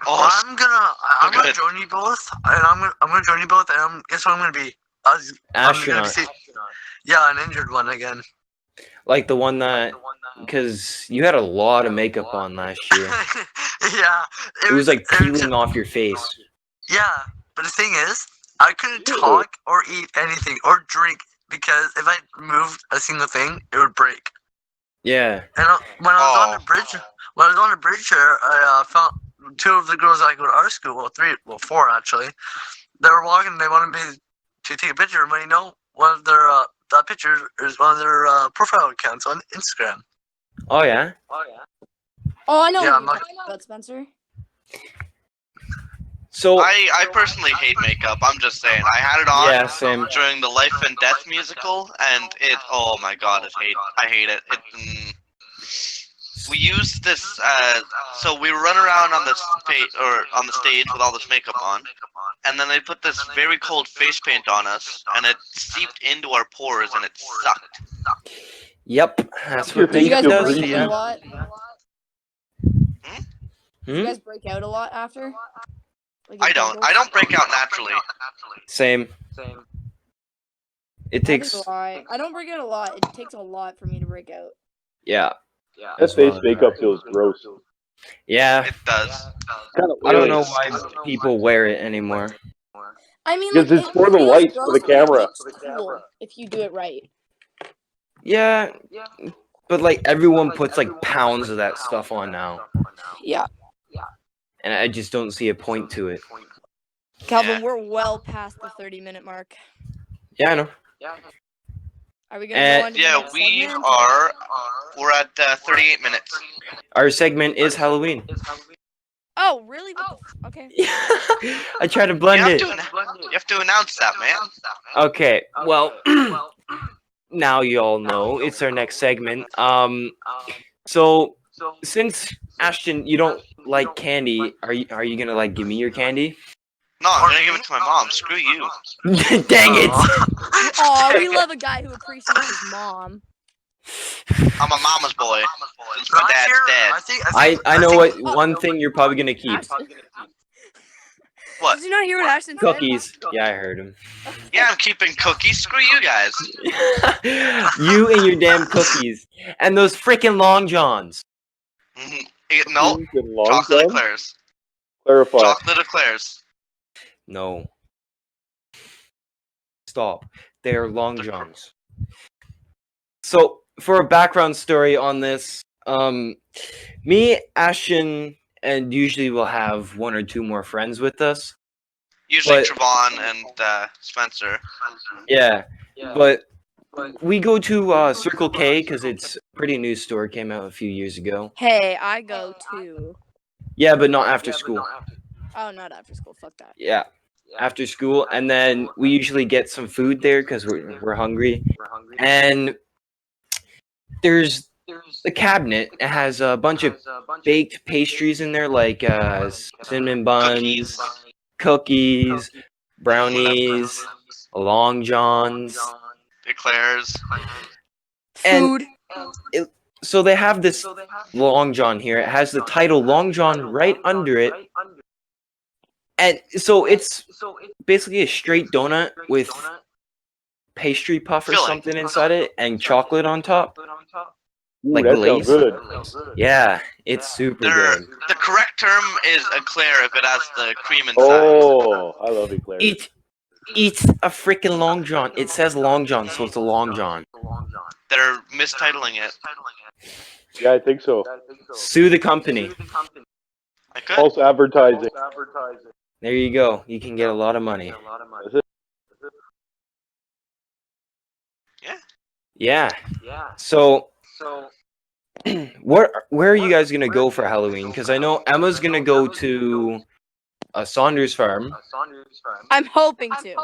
Oh,
I'm gonna
good.
join you both, and I'm gonna join you both, and guess what I'm gonna be? I'm gonna
Astronaut,
be yeah, an injured one again.
like the one that, because you had a lot of makeup on last year.
Yeah,
It was like peeling off your face.
Yeah, but the thing is, I couldn't talk or eat anything or drink because if I moved a single thing, it would break.
Yeah.
And when I was on the bridge there, I found two of the girls I go to art school. Well, four actually. They were walking. They wanted me to take a picture. And when you know, one of their that picture is one of their profile accounts on Instagram.
Oh yeah.
Oh, I know
Yeah,
what
I'm
you're
not-
talking about, Spencer.
So
I personally hate makeup. I'm just saying. I had it on
yeah, same.
during the Life and Death musical, and oh my god, I hate it. We used this, so we run around on the stage with all this makeup on, and then they put this very cold face paint on us, and it seeped into our pores, and it sucked.
Yep, that's
Your
what
Did you
face
guys
makeup
feel
does.
break
breezy.
out a
Yeah.
lot? Did you
Hmm?
guys break out a lot after? Like
I
in
don't.
bundles?
I don't break out naturally.
Same. It
Neither do
takes.
I don't break out a lot. It takes a lot for me to break out.
Yeah.
That
as
face
well.
makeup feels gross.
Yeah.
It does.
Kind of
I don't know
oily.
why people wear it anymore.
I mean,
Because
like,
it's
it
for the
feels
lights, for
gross,
the
but it
camera.
looks cool if you do it right.
Yeah. But like everyone puts like pounds of that stuff on now,
Yeah,
and I just don't see a point to it.
Calvin,
Yeah.
we're well past the 30-minute mark.
Yeah, I know.
Are we gonna go on to the
Yeah,
next
we
segment?
are. We're at 38 minutes.
Our segment is Halloween.
Oh, really? What the okay.
I try to blend it.
You have to announce that, man.
Okay, well, now you all know it's our next segment. So since Ashton, you don't like candy, are you gonna like give me your candy?
No, I'm gonna give it to my mom. Screw you.
Dang it!
Aw, we love a guy who appreciates his mom.
I'm a mama's boy. Since my dad's dead.
I know what one thing you're probably gonna keep.
Ashton.
What?
Did you not hear what Ashton said?
Cookies. Yeah, I heard him.
Yeah, I'm keeping cookies. Screw you guys.
You and your damn cookies and those freaking long johns.
No,
Kings and long
chocolate
johns?
eclairs.
Clarify.
Chocolate eclairs.
No. Stop. They are long johns. So, for a background story on this, me, Ashton, and usually we'll have one or two more friends with us.
Usually
But-
Trevon and Spencer.
Yeah, but we go to Circle K because it's a pretty new store, came out a few years ago.
Hey, I go too.
Yeah, but not after school.
Oh, not after school. Fuck that.
Yeah. after school, and then we usually get some food there because we're hungry. And there's the cabinet. It has a bunch of baked pastries in there, like cinnamon buns, cookies, brownies, long johns,
Eclairs.
and
Food.
so they have this long john here. It has the title Long John right under it, and so it's basically a straight donut with pastry puff or
Filling.
something inside it and chocolate on top.
Ooh,
Like
that
glaze?
sounds good.
Yeah, it's super good.
The correct term is eclair if it has the cream inside.
Oh, I love eclairs.
It's a freaking long john. It says long john, so it's a long john.
They're mistitling it.
Yeah, I think so.
Sue the company.
I could.
False advertising.
There you go. You can get a lot of money.
Is it?
Yeah. So, where are you guys gonna go for Halloween? Because I know Emma's gonna go to a Saunders Farm.
I'm hoping to.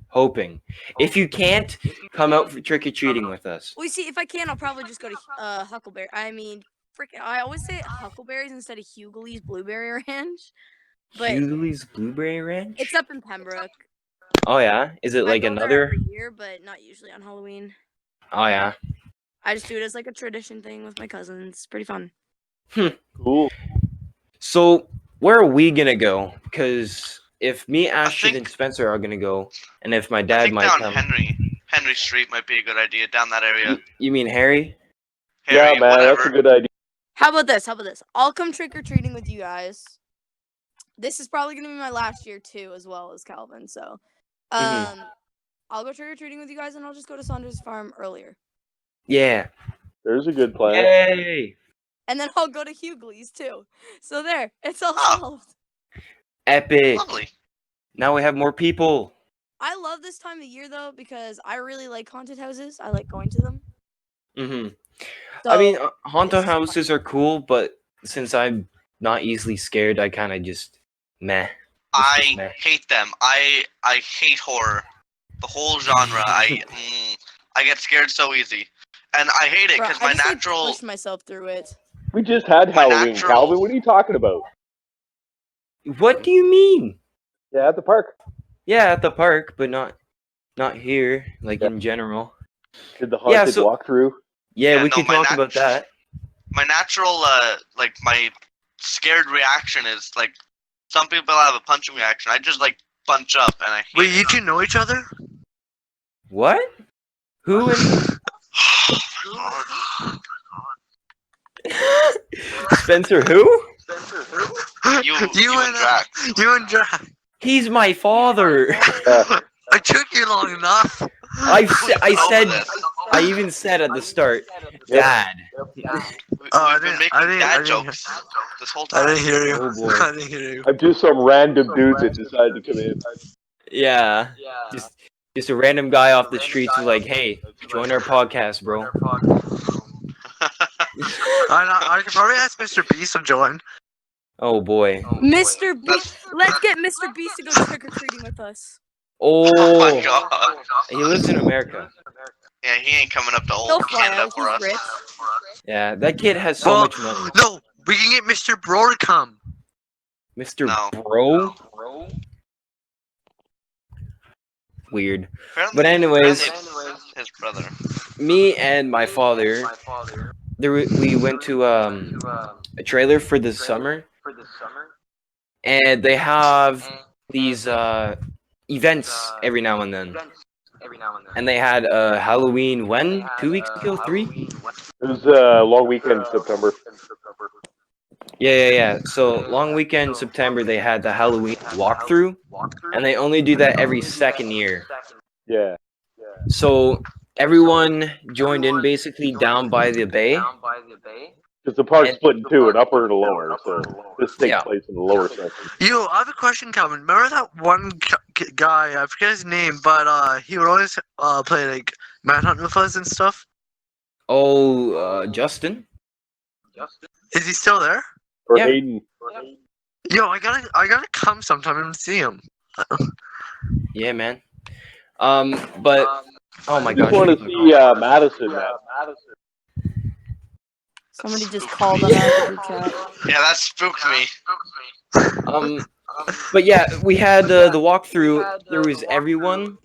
Hoping. If you can't, come out for trick or treating with us.
Well, you see, if I can, I'll probably just go to Huckleberry. I mean, freaking, I always say Huckleberries instead of Hughley's Blueberry Ranch. But
Hughley's Blueberry Ranch?
it's up in Pembroke.
Oh yeah? Is it
I
like
go there
another?
every year, but not usually on Halloween.
Oh yeah.
I just do it as like a tradition thing with my cousins. It's pretty fun.
Cool.
So where are we gonna go? Because if me, Ashton,
think-
and Spencer are gonna go, and if my
I
dad
think
might
down
come.
Henry Street might be a good idea. Down that area.
You mean Harry?
Harry,
Yeah, man,
whatever.
that's a good idea.
How about this? I'll come trick or treating with you guys. This is probably gonna be my last year too, as well as Calvin. So,
Mhm.
I'll go trick or treating with you guys, and I'll just go to Saunders Farm earlier,
Yeah.
There's a good plan.
Yay!
and then I'll go to Hughley's too. So there, it's all
Oh.
solved.
Epic.
Lovely.
Now we have more people.
I love this time of year though because I really like haunted houses. I like going to them.
Hmm.
So,
I mean, haunted
this is fun.
houses are cool, but since I'm not easily scared, I kind of just meh.
I
meh.
hate them. I hate horror. The whole genre. I get scared so easy, and I hate it
Bruh,
because
I
my
just, like,
natural.
push myself through it.
We just had
My
Halloween,
natural-
Calvin. What are you talking about?
What do you mean?
Yeah, at the park.
Yeah, at the park, but not here, like
Yeah.
in general.
Did the
Yeah,
haunted
so-
walkthrough?
Yeah,
Yeah,
we
no,
could
my
talk about that.
My natural, like my scared reaction is like some people have a punching reaction. I just like bunch up, and I hate
Wait,
it.
you two know each other?
What? Who and Spencer? Who?
You
you
and Drax.
You and Drax.
He's my father.
I took you long enough.
I
Over
said.
this.
I even said at the start,
Yep.
Dad.
We've
I
been
didn't-
making
I didn't- I
dad
didn't-
jokes this whole
I
time.
didn't hear you.
Oh, boy.
I didn't hear you.
I'm just some random dudes that decided to come in.
Yeah. Just a random guy off the streets who's like, hey, join our podcast, bro.
I could probably ask Mr. Beast to join.
Oh boy.
Mr. Beast, let's get Mr. Beast to go trick or treating with us.
Oh my
Oh,
god.
he lives in America.
Yeah, he ain't coming up to
He'll
old
fly
Canada
out.
for us.
He's rich.
Yeah, that kid has so
Well,
much money.
No, we can get Mr. Bro to come.
Mr.
No.
Bro? Weird.
Apparently-
But anyways,
apparently it's his brother.
me and my father, we went to a trailer for the summer, and they have these events every now and then. And they had Halloween when? 2 weeks ago? 3?
It was a long weekend in September.
Yeah. So long weekend September they had the Halloween walkthrough, and they only do that every second year.
Yeah.
So everyone joined in basically down by the bay.
Because the park's
And-
split in two, an upper and a lower. So this takes
Yeah.
place in the lower section.
Yo, I have a question, Calvin. Remember that one guy? I forget his name, but he would always play like Manhunt with us and stuff.
Oh, Justin?
Is he still there?
Or
Yeah.
Hayden.
Yo, I gotta come sometime and see him.
Yeah, man. But oh my
I just
gosh.
want to see Madison, man.
Somebody just
Spooked
called
me.
on our group chat.
Yeah, that spooked me.
But yeah, we had the walkthrough. There was everyone,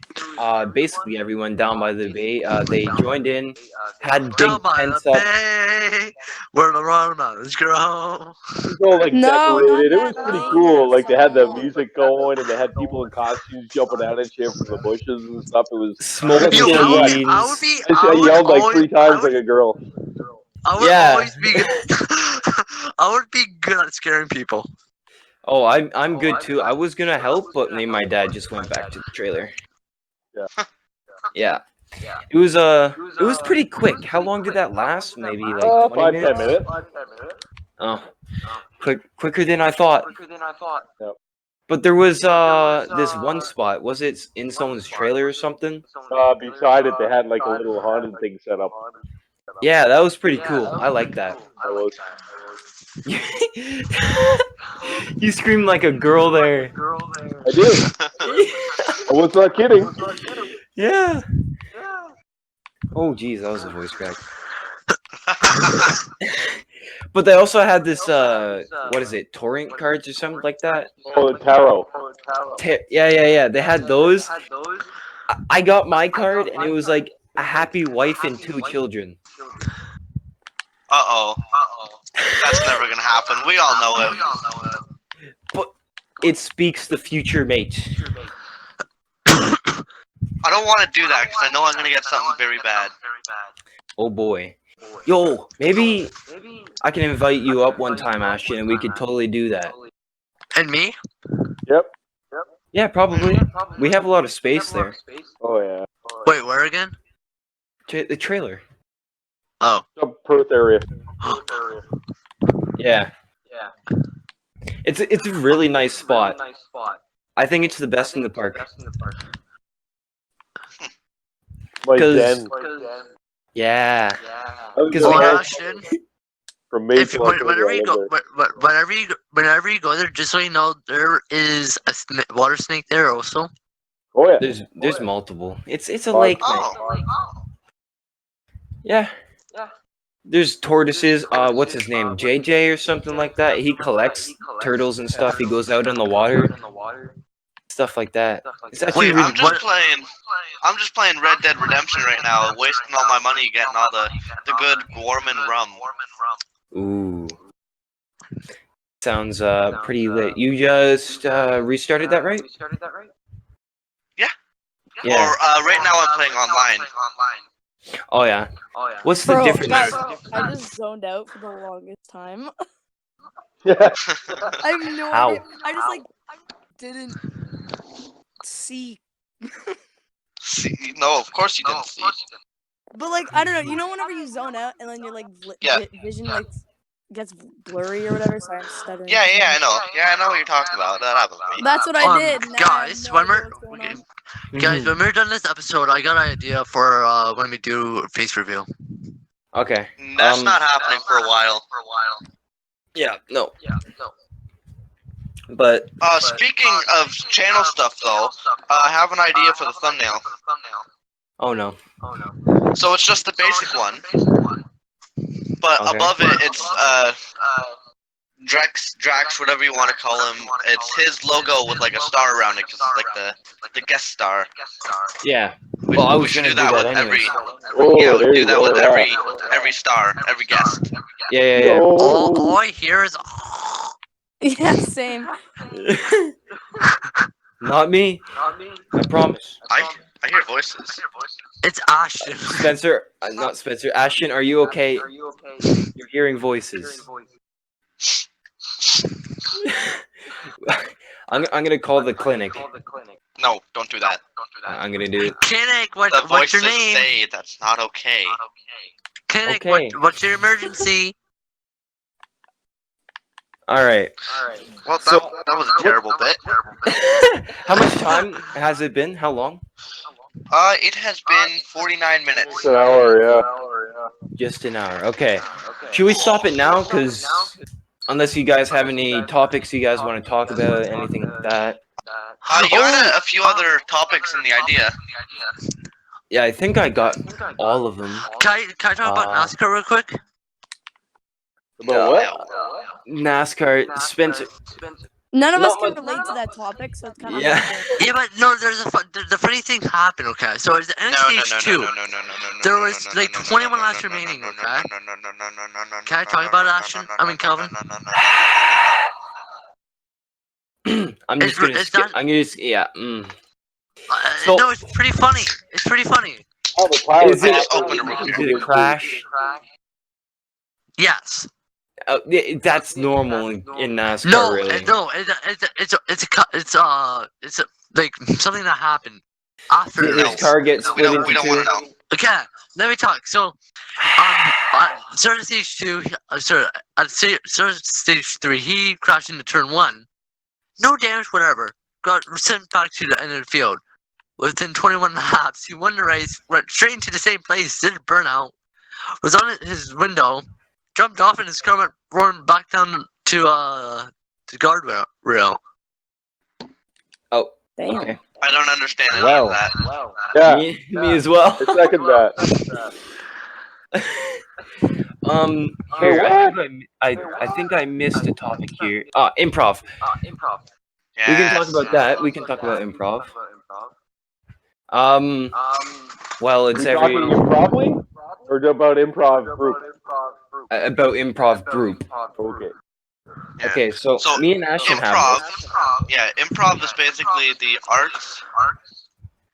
basically everyone down by the bay. They joined in, had big
Down by the
tents up.
bay, where the watermelons grow.
It was all like
No,
decorated.
not
It was
that
pretty
thing,
cool. Like they had the
so-
music going, and they had people in costumes jumping out and shit from the bushes and stuff. It was.
Smoke
I got
Yo,
scared what?
I would be,
I
I would
yelled like
always,
3 times like a girl.
I would
Yeah.
always be, I would be good at scaring people.
Oh, I'm good too. I was gonna help, but me and my dad just went back to the trailer.
Yeah.
Yeah. It was pretty quick. How long did that last? Maybe like 20
5-10
minutes.
minutes.
Oh, quicker than I thought.
Yep.
But there was this one spot. Was it in someone's trailer or something?
Beside it, they had like a little haunted thing set up.
Yeah, that was pretty cool. I like that.
That was.
You screamed like a girl there.
I did. I was not kidding.
Yeah. Oh, geez, that was a voice crack. But they also had this, what is it, torrent cards or something like that?
Oh, the tarot.
Yeah. They had those. I got my card, and it was like a happy wife and 2 children.
Uh-oh. That's never gonna happen. We all know it.
But it speaks the future mate.
I don't want to do that because I know I'm gonna get something very bad.
Oh boy. Yo, maybe I can invite you up one time, Ashton, and we could totally do that.
And me?
Yep.
Yeah, probably. We have a lot of space there.
Oh yeah.
Wait, where again?
The trailer.
Oh.
Some Perth area.
Yeah. It's a really nice spot. I think it's the best in the park.
My
'Cause-
den.
Yeah.
I was
Because
going
we
Well,
have
Ashton,
from May
if, whenever you go, whenever you go there, just so you know, there is a water snake there also.
Oh yeah.
there's multiple. It's a
Oh.
lake, man.
Oh.
Yeah. There's tortoises. What's his name? JJ or something like that. He collects turtles and stuff. He goes out in the water. Stuff like that. It's actually
Wait,
really
I'm just playing Red Dead Redemption right now, wasting all my money getting all the good Gorman rum.
Ooh. Sounds pretty lit. You just restarted that, right?
Yeah.
Yeah.
Or right now I'm playing online.
Oh yeah. What's the
Bro,
difference?
guys, I just zoned out for the longest time.
Yeah.
I have no
How?
idea. I just like didn't see.
See, no, of course you didn't see.
But like I don't know. You know, whenever you zone out and then your like
Yeah.
vision like gets blurry or whatever. Sorry, I'm stuttering.
Yeah, I know. Yeah, I know what you're talking about. That happened to me.
That's what I did. Now I have
Guys,
no
when
idea
we're
what's going on.
guys, when we're done this episode, I got an idea for when we do face reveal.
Okay.
That's not happening for a while.
Yeah. No. But
Speaking of channel stuff, though, I have an idea for the thumbnail.
oh no.
So it's just the basic one, but
Okay.
above it, it's Drax, whatever you want to call him. It's his logo with like a star around it, because it's like the guest star.
Yeah.
We,
Well, I
we
was
should
gonna
do that with
anyways.
Oh,
yeah,
there
we do
you
that
go,
with
yeah.
every star, every guest.
Yeah.
All I hear is.
Yeah, same.
Not me. I promise.
I hear voices.
It's Ashton.
Spencer, not Spencer. Ashton, are you okay? You're hearing voices. I'm gonna call the clinic.
No, don't do that.
I'm gonna do it.
Clinic,
The
what's your
voices
name?
say that's not okay.
Clinic,
Okay.
what's your emergency?
All right.
Well,
So-
that was a terrible bit.
How much time has it been? How long?
It has been 49 minutes.
It's an hour, yeah.
Just an hour. Okay. Should we stop it now? Cause Unless you guys have any topics you guys want to talk about, anything like that.
You had a few other topics in the idea.
Yeah, I think I got all of them.
Can I talk about NASCAR real quick?
About what?
NASCAR, Spencer.
None of us
Not
can
much-
relate to that topic, so it's kind of
Yeah.
Yeah, but no, the funny thing happened, okay? So it's the end of stage 2. There was like 21 laps remaining, okay? Can I talk about it, Ashton? I mean, Calvin?
I'm just gonna
it's
skip.
not-
I'm gonna. Yeah. So-
No, it's pretty funny. It's pretty funny.
Oh, the tire
Is it,
Just open a
is it a crash?
Yes.
That's normal in NASCAR,
No,
really.
no, it's like something that happened after.
Did
No.
his car get split into
We don't
two?
want to know.
Okay, let me talk. So, start of stage 2. Sorry, at start of stage 3, he crashed into turn 1. No damage, whatever. Got sent back to the end of the field. Within 21 laps, he won the race. Went straight into the same place. Didn't burn out. Was on his window. Jumped off, and his car went roaring back down to the guardrail.
Oh,
Damn.
okay.
I don't understand any
Wow.
of that.
Yeah,
Me as well.
I second that.
Here,
Wait,
I think I missed a topic here. Improv.
Yes.
We can talk about that. We can talk about improv. Well,
Are
it's
you
every
talking improvly? Or about improv group?
about improv group.
Okay.
Yeah.
Okay, so me and Ashton have
Improv. Yeah, improv is basically the art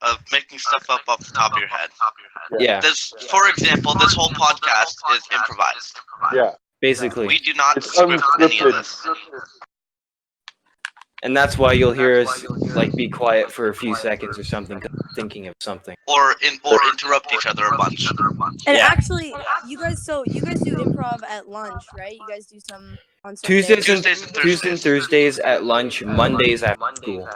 of making stuff up off the top of your head.
this. Yeah,
This, for example, this whole podcast is improvised.
Yeah.
basically.
We do not
It's
script any of
unscripted.
this.
And that's why you'll hear us like be quiet for a few seconds or something, 'cause we're thinking of something.
Or interrupt each other a bunch.
And
Yeah.
actually, you guys do improv at lunch, right? You guys do some on
Tuesdays and
Tuesdays and
Tuesdays and Thursdays at lunch, Mondays after school.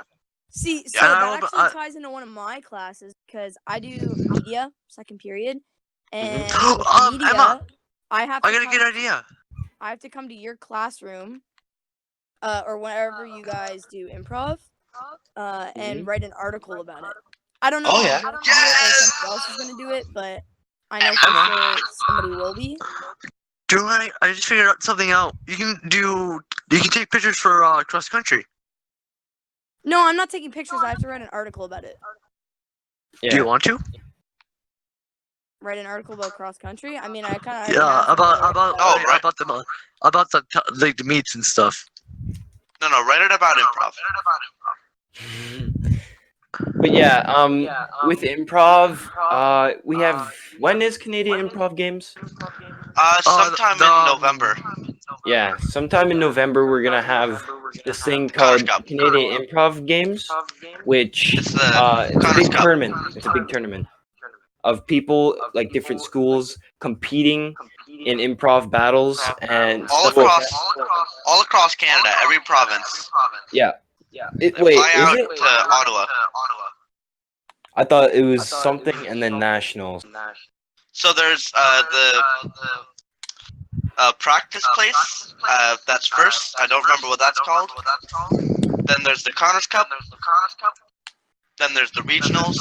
See, so
Yeah.
that actually ties into one of my classes because I do media second period, and with media,
Emma,
I have to
I got a
come,
good idea.
I have to come to your classroom, or wherever you guys do improv, and write an article about it. I don't know.
Oh,
if
yeah.
I'm gonna do it or somebody else is gonna do it, but I know for sure somebody will be.
I just figured out something out. You can take pictures for cross country.
No, I'm not taking pictures. I have to write an article about it.
Do you
Yeah.
want to?
Write an article about cross country. I mean, I kind of
Yeah, about
right.
the meets and stuff.
No, write it about improv.
But yeah, with improv, we have when is Canadian Improv Games?
Sometime in November.
Yeah, sometime in November we're gonna have this thing called
Cup.
Canadian Improv Games, which
It's the
it's a
Connors
big
Cup.
tournament. It's a big tournament of people like different schools competing in improv battles and
All
stuff like
across Canada, every province.
that.
They
Wait,
fly out
is it?
to Ottawa.
I thought it was something and then nationals.
So there's the practice place. That's first. I don't remember what that's called. Then there's the Connors Cup. Then there's the regionals.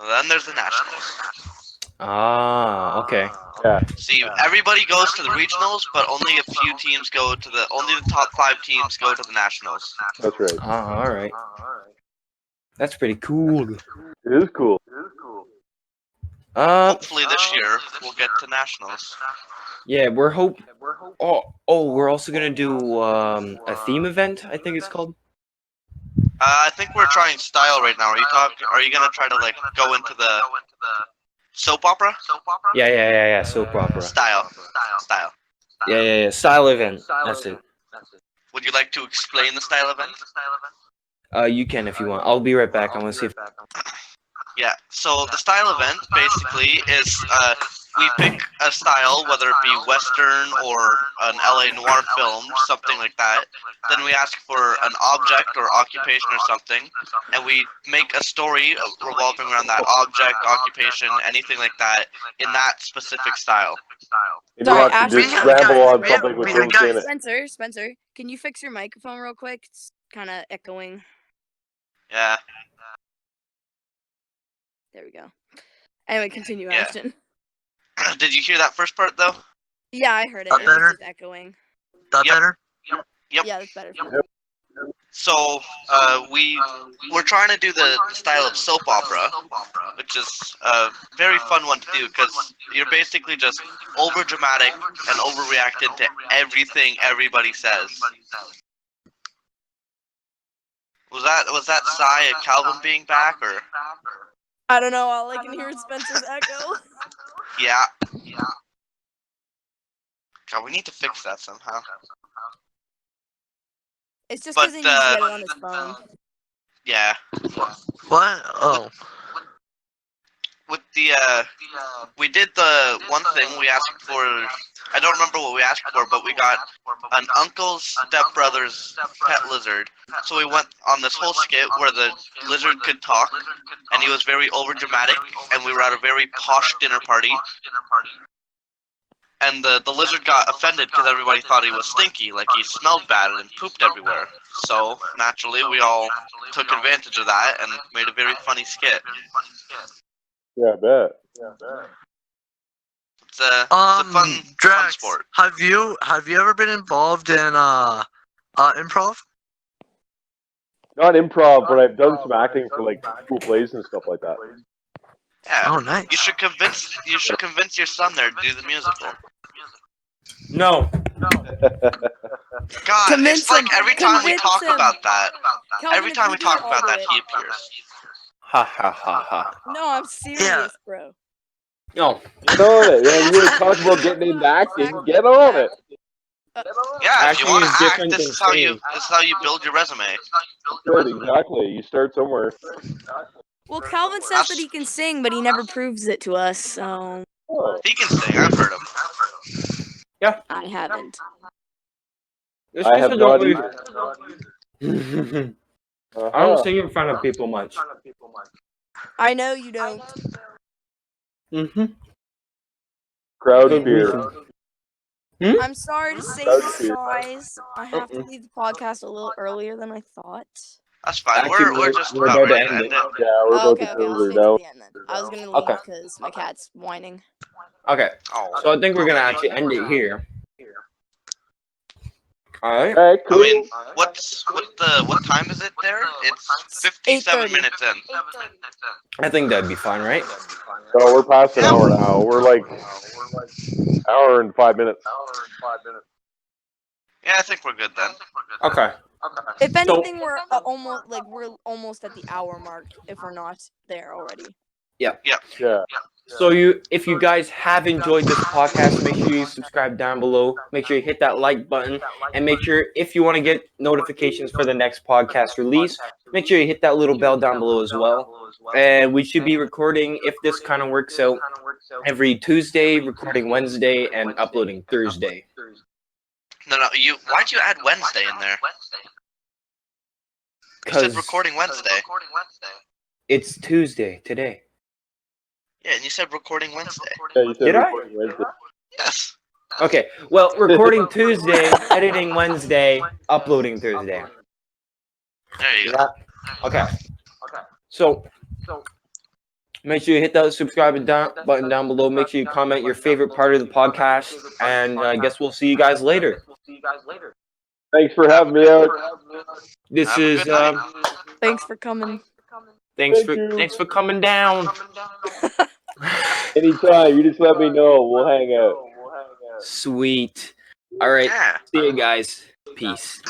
Then there's the nationals.
Okay.
Yeah.
See, everybody goes to the regionals, but only a few teams go to only the top 5 teams go to the nationals.
That's right.
All right. That's pretty cool.
It is cool.
Hopefully this year we'll get to nationals.
Yeah, we're we're also gonna do a theme event. I think it's called.
I think we're trying style right now. Are you gonna try to like go into the soap opera?
Yeah. Soap opera.
Style.
Yeah. Style event. That's it.
Would you like to explain the style event?
You can if you want. I'll be right back. I want to see if.
Yeah, so the style event basically is we pick a style, whether it be Western or an LA noir film, something like that. Then we ask for an object or occupation or something, and we make a story revolving around that object, occupation, anything like that, in that specific style.
Maybe
Sorry,
we'll have
Ashley,
to just
yeah,
ramble
guys,
on
yeah,
something with
we-
no
guys-
saying it.
Spencer, can you fix your microphone real quick? It's kind of echoing.
Yeah.
There we go. Anyway, continue,
Yeah.
Ashton.
Did you hear that first part though?
Yeah, I heard it.
That
It was
better?
just echoing.
That
Yep.
better?
Yep.
Yeah, that's better.
So we're trying to do the style of soap opera, which is a very fun one to do because you're basically just over dramatic and overreacting to everything everybody says. Was that Sai and Calvin being back or?
I don't know. All I can hear is Spencer's echo.
Yeah. God, we need to fix that somehow.
It's just
But,
because he needs to get it on his phone.
Yeah.
What? Oh.
With the we did the one thing we asked for. I don't remember what we asked for, but we got an uncle's stepbrother's pet lizard. So we went on this whole skit where the lizard could talk, and he was very overdramatic, and we were at a very posh dinner party. And the lizard got offended because everybody thought he was stinky, like he smelled bad and pooped everywhere. So naturally, we all took advantage of that and made a very funny skit.
Yeah, I bet.
It's a fun
Drax,
sport.
have you ever been involved in improv?
Not improv, but I've done some acting for like school plays and stuff like that.
Yeah.
Oh, nice.
You should convince your son there to do the musical.
No.
God,
Convince
it's like
him.
every time we
Convince
talk
him.
about that,
Calvin,
every
if
time
you
we
do
talk
it,
about
I'll
that,
do
he
it.
appears.
Ha ha ha ha.
No, I'm serious,
Yeah.
bro.
No.
Get on it. Man. You talk about getting into acting. Get on it.
Yeah, if you
Acting
want
is
to act,
different
this
than
is how you
singing.
build your resume.
Good, exactly. You start somewhere.
Well, Calvin says that he can sing, but he never proves it to us, so
Oh.
He can sing. I've heard him.
I haven't.
It's
I
just
have
I
not
don't
either.
I don't sing in front of people much.
I know you don't.
Mm-hmm.
Crowd
Good
fear.
reason.
I'm sorry to say
That's
this,
cute.
guys. I have to leave the podcast a little earlier than I thought.
That's fine.
Actually,
We're just
we're
about
about to
ready to
end
end
it.
it.
Yeah, we're
Oh,
about
okay,
to
I'll
close
stay
it
to
out.
the end then. I was gonna leave
Okay.
because my cat's whining.
Okay.
Oh.
So I think we're gonna actually end it here. Alright.
All right,
I
cool.
mean, what time is it there? It's 57
8:30.
minutes in.
I think that'd be fine, right?
So we're past an hour now. We're like hour and 5 minutes.
Yeah, I think we're good then.
Okay.
If anything, we're almost at the hour mark if we're not there already.
Yeah.
So if you guys have enjoyed this podcast, make sure you subscribe down below. Make sure you hit that like button, and make sure if you want to get notifications for the next podcast release, make sure you hit that little bell down below as well. And we should be recording, if this kind of works out, every Tuesday, recording Wednesday, and uploading Thursday.
No, why'd you add Wednesday in there? You said
Because
recording Wednesday.
it's Tuesday today.
Yeah, and you said recording Wednesday.
Yeah, you said
Did I?
recording Wednesday.
Yes.
Okay, well, recording Tuesday, editing Wednesday, uploading Thursday.
There you go.
Yeah. Okay. So, make sure you hit that subscribe button down below. Make sure you comment your favorite part of the podcast. And I guess we'll see you guys later.
Thanks for having me out.
This
Have a
is,
good night.
Thanks for coming.
thanks
Thank
for coming down.
Anytime, you just let me know. We'll hang out.
Sweet. All right.
Yeah.
See you guys. Peace.